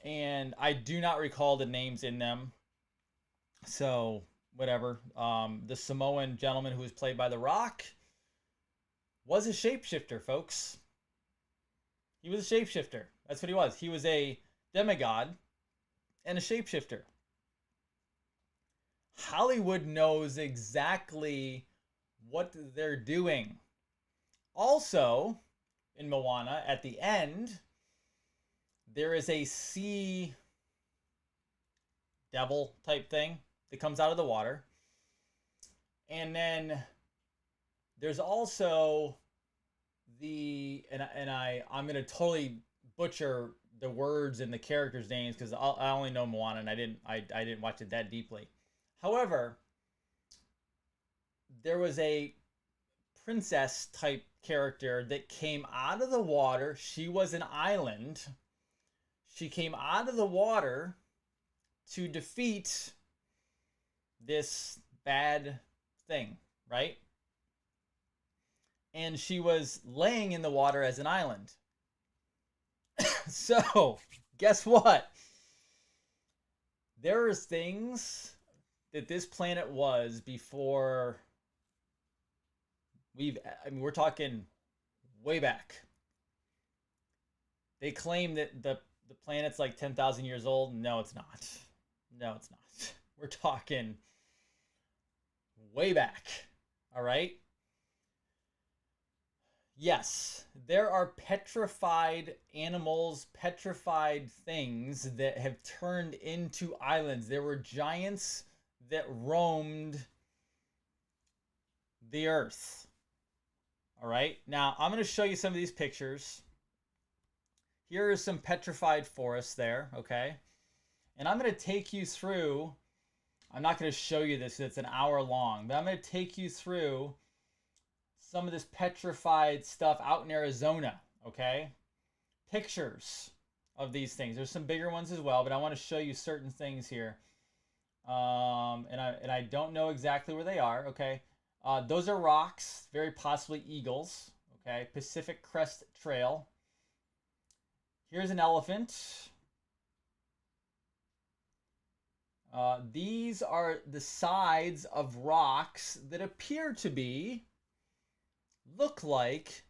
And I do not recall the names in them. So, whatever. The Samoan gentleman who was played by The Rock was a shapeshifter, folks. He was a shapeshifter. That's what he was. He was a demigod and a shapeshifter. Hollywood knows exactly what they're doing. Also, in Moana, at the end, there is a sea devil type thing that comes out of the water. And then there's also I'm going to totally butcher the words and the characters' names because I only know Moana and I didn't watch it that deeply. However, there was a princess type character that came out of the water. She was an island. She came out of the water to defeat this bad thing, right? And she was laying in the water as an island. So, guess what? There are things that this planet was before we're talking way back. They claim that the planet's like 10,000 years old. No, it's not. No, it's not. We're talking way back. All right? Yes, there are petrified animals, petrified things that have turned into islands. There were giants that roamed the earth. All right? Now, I'm going to show you some of these pictures. Here is some petrified forests there, okay? And I'm going to take you through, I'm not going to show you this, it's an hour long, but I'm going to take you through some of this petrified stuff out in Arizona, okay? Pictures of these things. There's some bigger ones as well, but I want to show you certain things here. And I don't know exactly where they are, okay? Those are rocks, very possibly eagles, okay? Pacific Crest Trail. Here's an elephant. These are the sides of rocks that appear to look like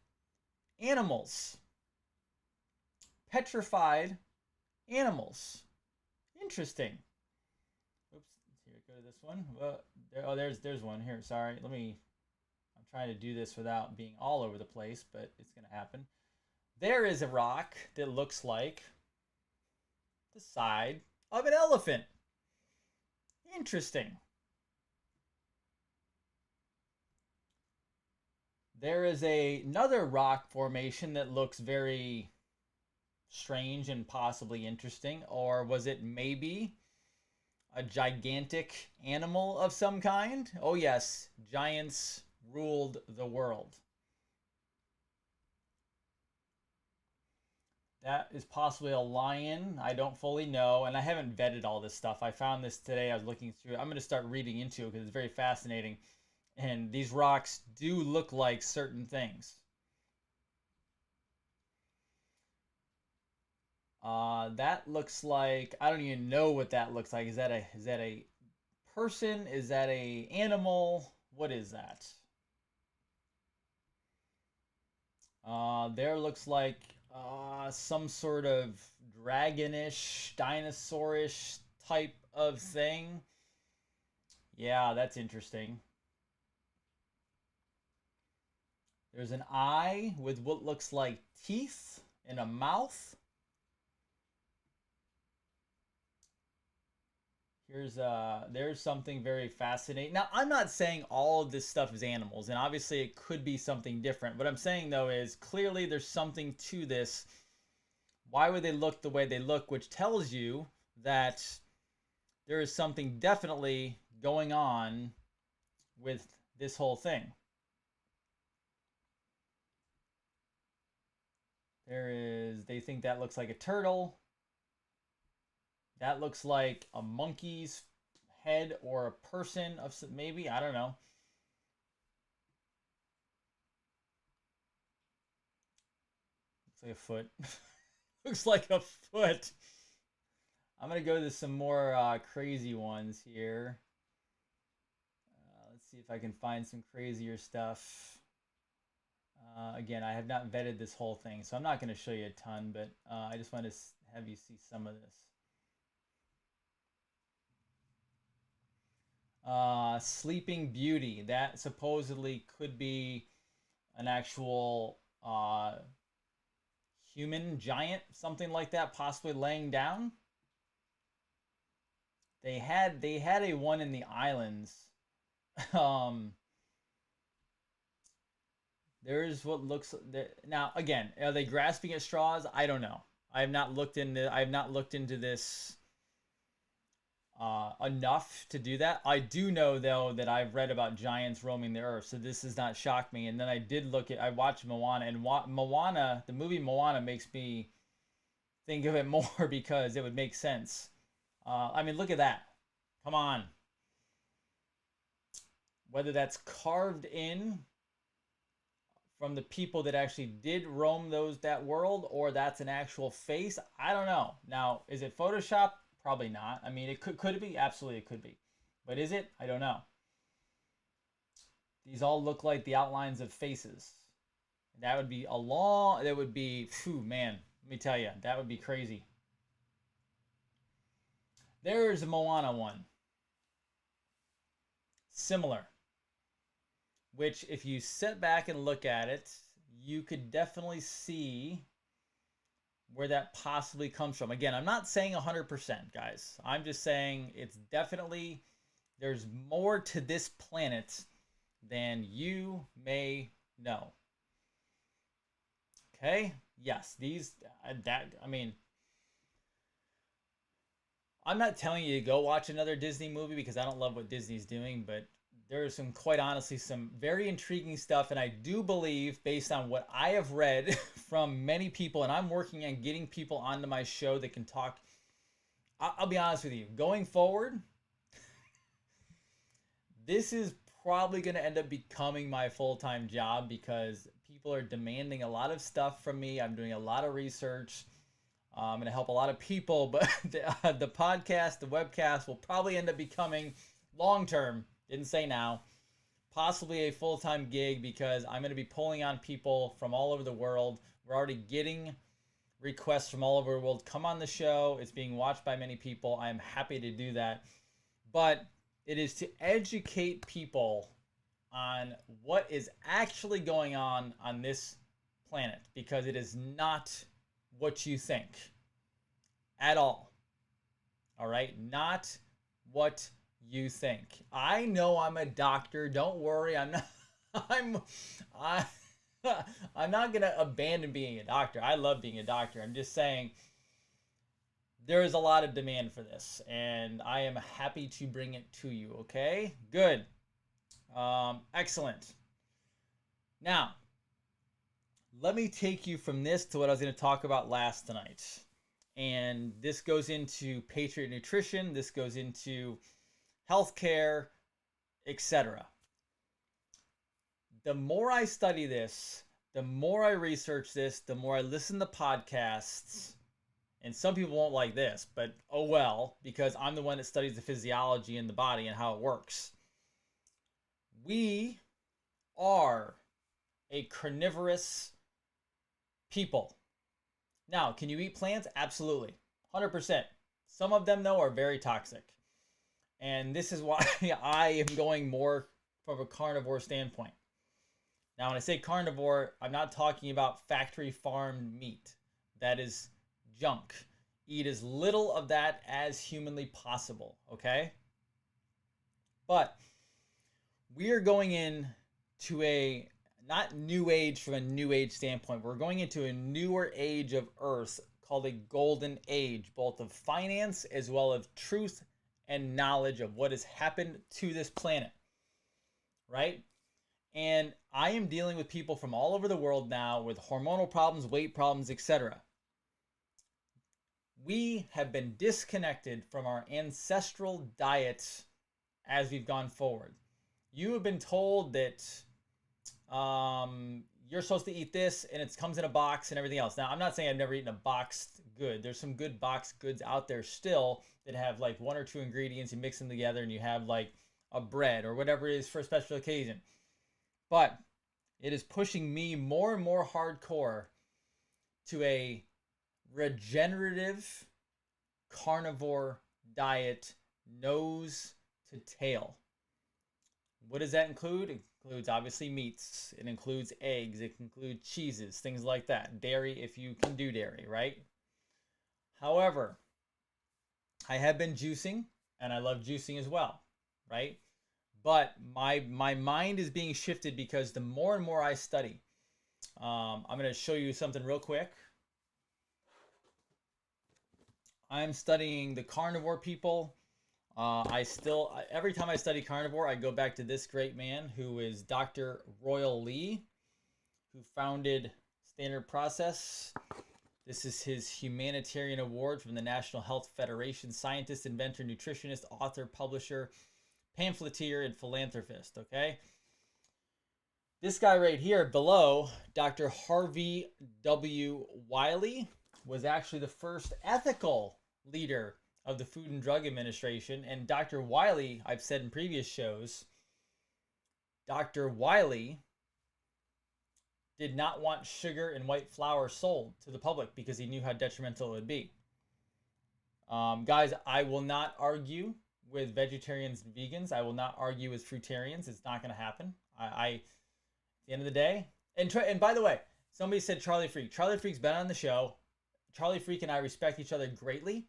animals. Petrified animals. Interesting. Oops, here, go to this one. There's one here. Sorry, I'm trying to do this without being all over the place, but it's going to happen. There is a rock that looks like the side of an elephant. Interesting. There is another rock formation that looks very strange and possibly interesting. Or was it maybe a gigantic animal of some kind? Oh yes, giants ruled the world. That is possibly a lion. I don't fully know, and I haven't vetted all this stuff. I found this today. I was looking through it. I'm going to start reading into it because it's very fascinating. And these rocks do look like certain things. That looks like, I don't even know what that looks like. Is that a person? Is that a animal? What is that? There looks like some sort of dragonish, dinosaurish type of thing. Yeah, that's interesting. There's an eye with what looks like teeth and a mouth. There's something very fascinating. Now, I'm not saying all of this stuff is animals, and obviously it could be something different. What I'm saying, though, is clearly there's something to this. Why would they look the way they look? Which tells you that there is something definitely going on with this whole thing. They think that looks like a turtle. That looks like a monkey's head or a person of maybe, I don't know. Looks like a foot. Looks like a foot. I'm going to go to some more crazy ones here. Let's see if I can find some crazier stuff. Again, I have not vetted this whole thing, so I'm not going to show you a ton, but I just want to have you see some of this. Sleeping Beauty. That supposedly could be an actual human giant, something like that, possibly laying down. They had a one in the islands. There's what looks now again. Are they grasping at straws? I don't know. I have not looked into this enough to do that. I do know though that I've read about giants roaming the earth, so this does not shock me. And then I watched Moana, and Moana, the movie Moana, makes me think of it more because it would make sense. I mean, look at that. Come on. Whether that's carved in from the people that actually did roam that world, or that's an actual face, I don't know. Now, is it Photoshop? Probably not. I mean, it could it be? Absolutely, it could be. But is it? I don't know. These all look like the outlines of faces. That would be phew, man, let me tell you, that would be crazy. There's a Moana one. Similar. Which, if you sit back and look at it, you could definitely see where that possibly comes from. Again, I'm not saying 100%, guys. I'm just saying it's definitely, there's more to this planet than you may know. Okay? Yes, I mean, I'm not telling you to go watch another Disney movie because I don't love what Disney's doing, but there is quite honestly, some very intriguing stuff. And I do believe, based on what I have read from many people, and I'm working on getting people onto my show that can talk. I'll be honest with you, going forward, this is probably going to end up becoming my full-time job because people are demanding a lot of stuff from me. I'm doing a lot of research. I'm going to help a lot of people, but the podcast, the webcast will probably end up becoming long-term. Didn't say now. Possibly a full-time gig because I'm going to be pulling on people from all over the world. We're already getting requests from all over the world. Come on the show. It's being watched by many people. I'm happy to do that. But it is to educate people on what is actually going on this planet, because it is not what you think at all. All right? Not what you think. I know I'm a doctor. Don't worry. I'm not going to abandon being a doctor. I love being a doctor. I'm just saying there is a lot of demand for this, and I am happy to bring it to you. Okay? Good. Excellent. Now, let me take you from this to what I was going to talk about last night. And this goes into Patriot Nutrition. This goes into healthcare, etc. The more I study this, the more I research this, the more I listen to podcasts, And some people won't like this, but oh well, because I'm the one that studies the physiology in the body and how it works. We are a carnivorous people. Now, can you eat plants? Absolutely. 100%. Some of them, though, are very toxic. And this is why I am going more from a carnivore standpoint. Now, when I say carnivore, I'm not talking about factory farmed meat. That is junk. Eat as little of that as humanly possible, okay? But we are going in to a, not new age from a new age standpoint, we're going into a newer age of Earth called a golden age, both of finance as well as truth and knowledge of what has happened to this planet, right? And I am dealing with people from all over the world now with hormonal problems, weight problems, etc. We have been disconnected from our ancestral diets as we've gone forward. You have been told that you're supposed to eat this and it comes in a box and everything else. Now, I'm not saying I've never eaten a boxed good. There's some good boxed goods out there still that have like 1 or 2 ingredients. You mix them together and you have like a bread or whatever it is for a special occasion. But it is pushing me more and more hardcore to a regenerative carnivore diet, nose to tail. What does that include? It includes obviously meats. It includes eggs. It includes cheeses, things like that. Dairy, if you can do dairy, right? However, I have been juicing, and I love juicing as well, right? But my mind is being shifted because the more and more I study, I'm going to show you something real quick. I'm studying the carnivore people. Every time I study carnivore, I go back to this great man who is Dr. Royal Lee, who founded Standard Process. This is his humanitarian award from the National Health Federation. Scientist, inventor, nutritionist, author, publisher, pamphleteer, and philanthropist, okay? This guy right here below, Dr. Harvey W. Wiley, was actually the first ethical leader of the Food and Drug Administration. And Dr. Wiley, I've said in previous shows, Dr. Wiley did not want sugar and white flour sold to the public because he knew how detrimental it would be. Guys, I will not argue with vegetarians and vegans. I will not argue with fruitarians. It's not going to happen. At the end of the day, and by the way, somebody said Charlie Freak. Charlie Freak's been on the show. Charlie Freak and I respect each other greatly.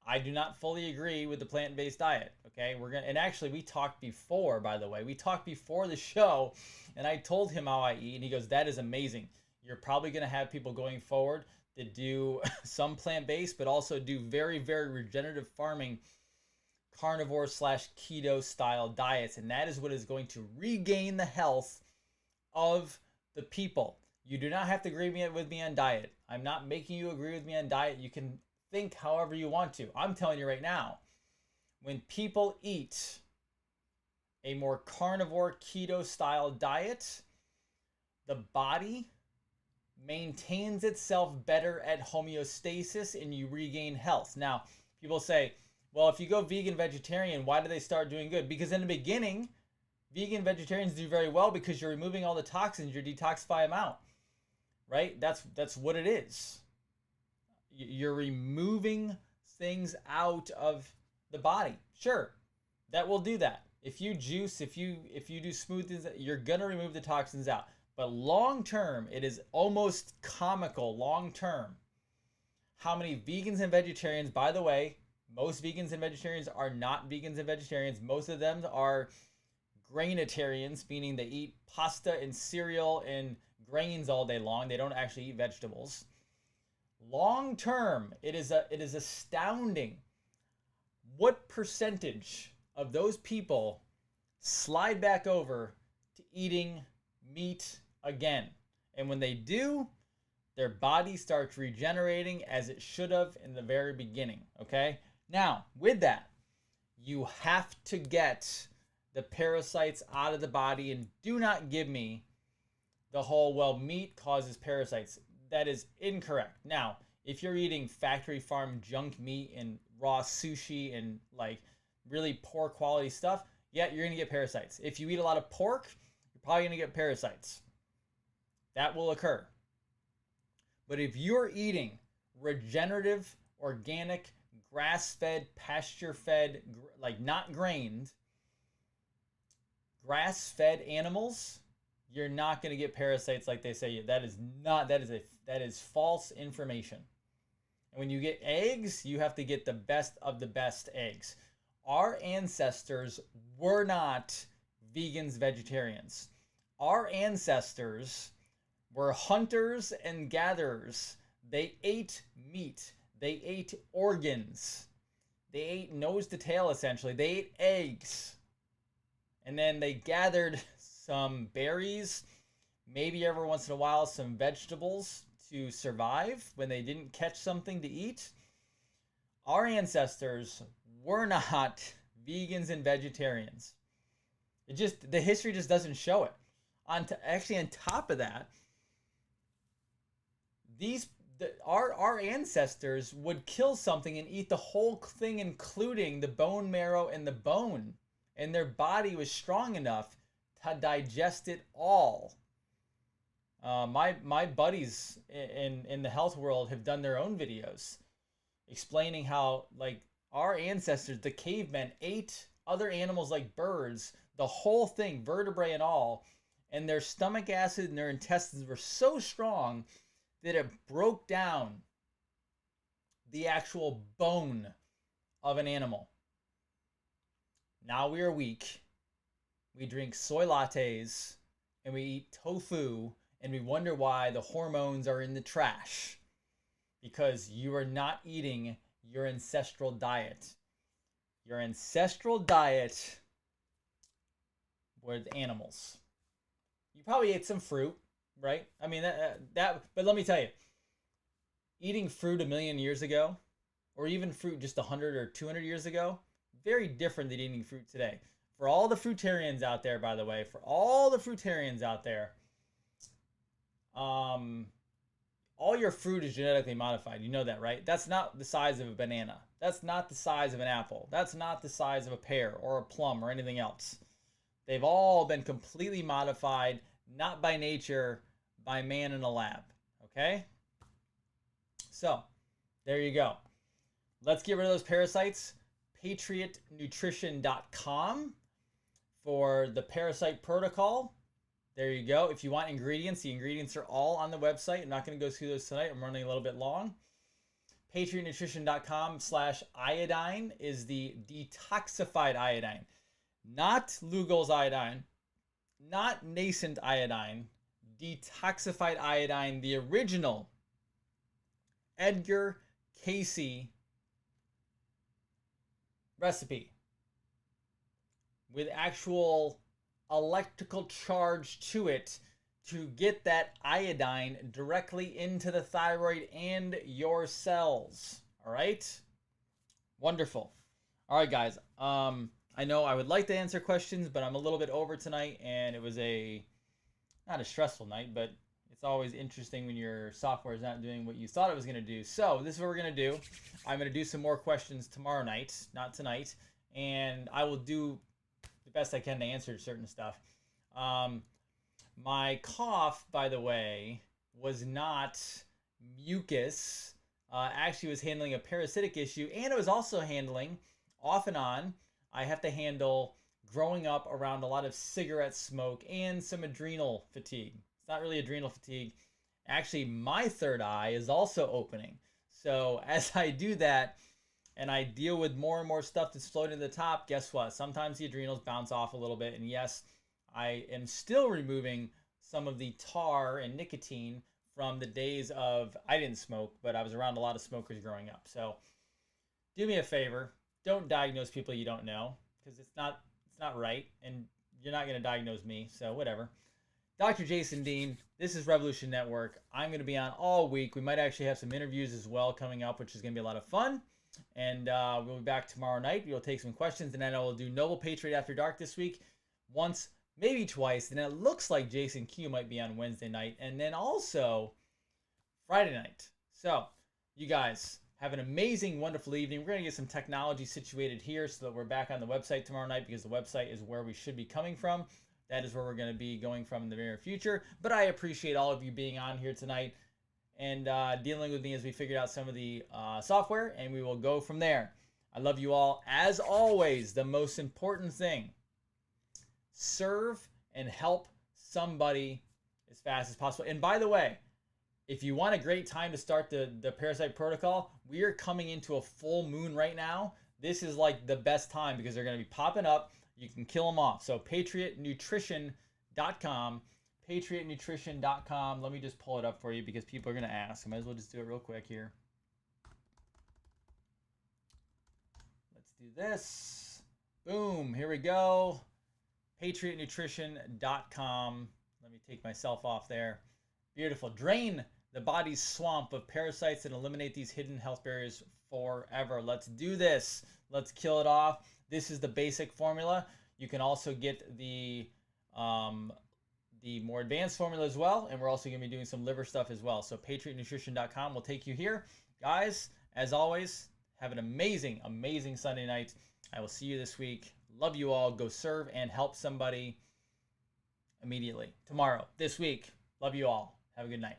I do not fully agree with the plant-based diet, okay? And actually we talked before, by the way. We talked before the show, and I told him how I eat, and he goes, that is amazing. You're probably going to have people going forward that do some plant-based, but also do very, very regenerative farming, carnivore / keto style diets, and that is what is going to regain the health of the people. You do not have to agree with me on diet. I'm not making you agree with me on diet. You can think however you want to. I'm telling you right now, when people eat a more carnivore keto style diet, the body maintains itself better at homeostasis and you regain health. Now, people say, well, if you go vegan, vegetarian, why do they start doing good? Because in the beginning, vegan, vegetarians do very well because you're removing all the toxins, you detoxify them out, right? That's what it is. You're removing things out of the body. Sure, that will do that. If you juice, if you do smoothies, you're gonna remove the toxins out. But long term, it is almost comical long term how many vegans and vegetarians, by the way, most vegans and vegetarians are not vegans and vegetarians. Most of them are grainitarians, meaning they eat pasta and cereal and grains all day long. They don't actually eat vegetables. Long term, it is astounding what percentage of those people slide back over to eating meat again. And when they do, their body starts regenerating as it should have in the very beginning, okay? Now, with that, you have to get the parasites out of the body, and do not give me the whole, well, meat causes parasites. That is incorrect. Now, If you're eating factory farm junk meat and raw sushi and like really poor quality stuff, yeah, you're going to get parasites. If you eat a lot of pork, you're probably going to get parasites. That will occur. But if you're eating regenerative, organic, grass-fed, pasture-fed, like not grained, grass-fed animals, you're not going to get parasites like they say. That is false information. And when you get eggs, you have to get the best of the best eggs. Our ancestors were not vegans, vegetarians. Our ancestors were hunters and gatherers. They ate meat. They ate organs. They ate nose to tail, essentially. They ate eggs. And then they gathered some berries, maybe every once in a while some vegetables to survive when they didn't catch something to eat. Our ancestors were not vegans and vegetarians. The history just doesn't show it. Actually, on top of that, our ancestors would kill something and eat the whole thing, including the bone marrow and the bone, and their body was strong enough to digest it all. My buddies in the health world have done their own videos explaining how, like, our ancestors, the cavemen, ate other animals like birds, the whole thing, vertebrae and all, and their stomach acid and their intestines were so strong that it broke down the actual bone of an animal. Now we are weak. We drink soy lattes and we eat tofu and we wonder why the hormones are in the trash. Because you are not eating your ancestral diet. Your ancestral diet was animals. You probably ate some fruit, right? I mean, but let me tell you, eating fruit 1,000,000 years ago, or even fruit just 100 or 200 years ago, very different than eating fruit today. For all the fruitarians out there, by the way, all your fruit is genetically modified. You know that, right? That's not the size of a banana. That's not the size of an apple. That's not the size of a pear or a plum or anything else. They've all been completely modified, not by nature, by man in a lab. Okay? So, there you go. Let's get rid of those parasites. PatriotNutrition.com for the parasite protocol. There you go. If you want ingredients, the ingredients are all on the website. I'm not going to go through those tonight. I'm running a little bit long. PatriotNutrition.com/iodine is the detoxified iodine. Not Lugol's iodine. Not nascent iodine. Detoxified iodine, the original Edgar Cayce recipe with actual electrical charge to it to get that iodine directly into the thyroid and your cells. All right? Wonderful. All right, guys. I know I would like to answer questions, but I'm a little bit over tonight, and it was not a stressful night, but it's always interesting when your software is not doing what you thought it was going to do. So this is what we're going to do. I'm going to do some more questions tomorrow night, not tonight, and I will do the best I can to answer certain stuff. My cough, by the way, was not mucus. Actually was handling a parasitic issue, and it was also handling, off and on, I have to handle growing up around a lot of cigarette smoke and some adrenal fatigue. It's not really adrenal fatigue. Actually, my third eye is also opening. So as I do that and I deal with more and more stuff that's floating to the top, guess what? Sometimes the adrenals bounce off a little bit. And yes, I am still removing some of the tar and nicotine from the days of, I didn't smoke, but I was around a lot of smokers growing up. So do me a favor. Don't diagnose people you don't know, because it's not right, and you're not going to diagnose me, so whatever. Dr. Jason Dean, this is Revolution Network. I'm going to be on all week. We might actually have some interviews as well coming up, which is going to be a lot of fun. And we'll be back tomorrow night. We'll take some questions, and then I will do Noble Patriot After Dark this week. Once, maybe twice. And it looks like Jason Q might be on Wednesday night, and then also Friday night. So You guys have an amazing, wonderful evening. We're going to get some technology situated here so that we're back on the website tomorrow night, because the website is where we should be coming from. That is where we're going to be going from in the near future. But I appreciate all of you being on here tonight and dealing with me as we figured out some of the software, and we will go from there. I love you all. As always, the most important thing, serve and help somebody as fast as possible. And by the way, if you want a great time to start the Parasite Protocol, we are coming into a full moon right now. This is like the best time because they're going to be popping up. You can kill them off. So patriotnutrition.com, patriotnutrition.com. Let me just pull it up for you because people are going to ask. I might as well just do it real quick here. Let's do this. Boom. Here we go. patriotnutrition.com. Let me take myself off there. Beautiful. Drain the body's swamp of parasites and eliminate these hidden health barriers forever. Let's do this. Let's kill it off. This is the basic formula. You can also get the more advanced formula as well, and we're also going to be doing some liver stuff as well. So patriotnutrition.com will take you here. Guys, as always, have an amazing, amazing Sunday night. I will see you this week. Love you all. Go serve and help somebody immediately. Tomorrow, this week. Love you all. Have a good night.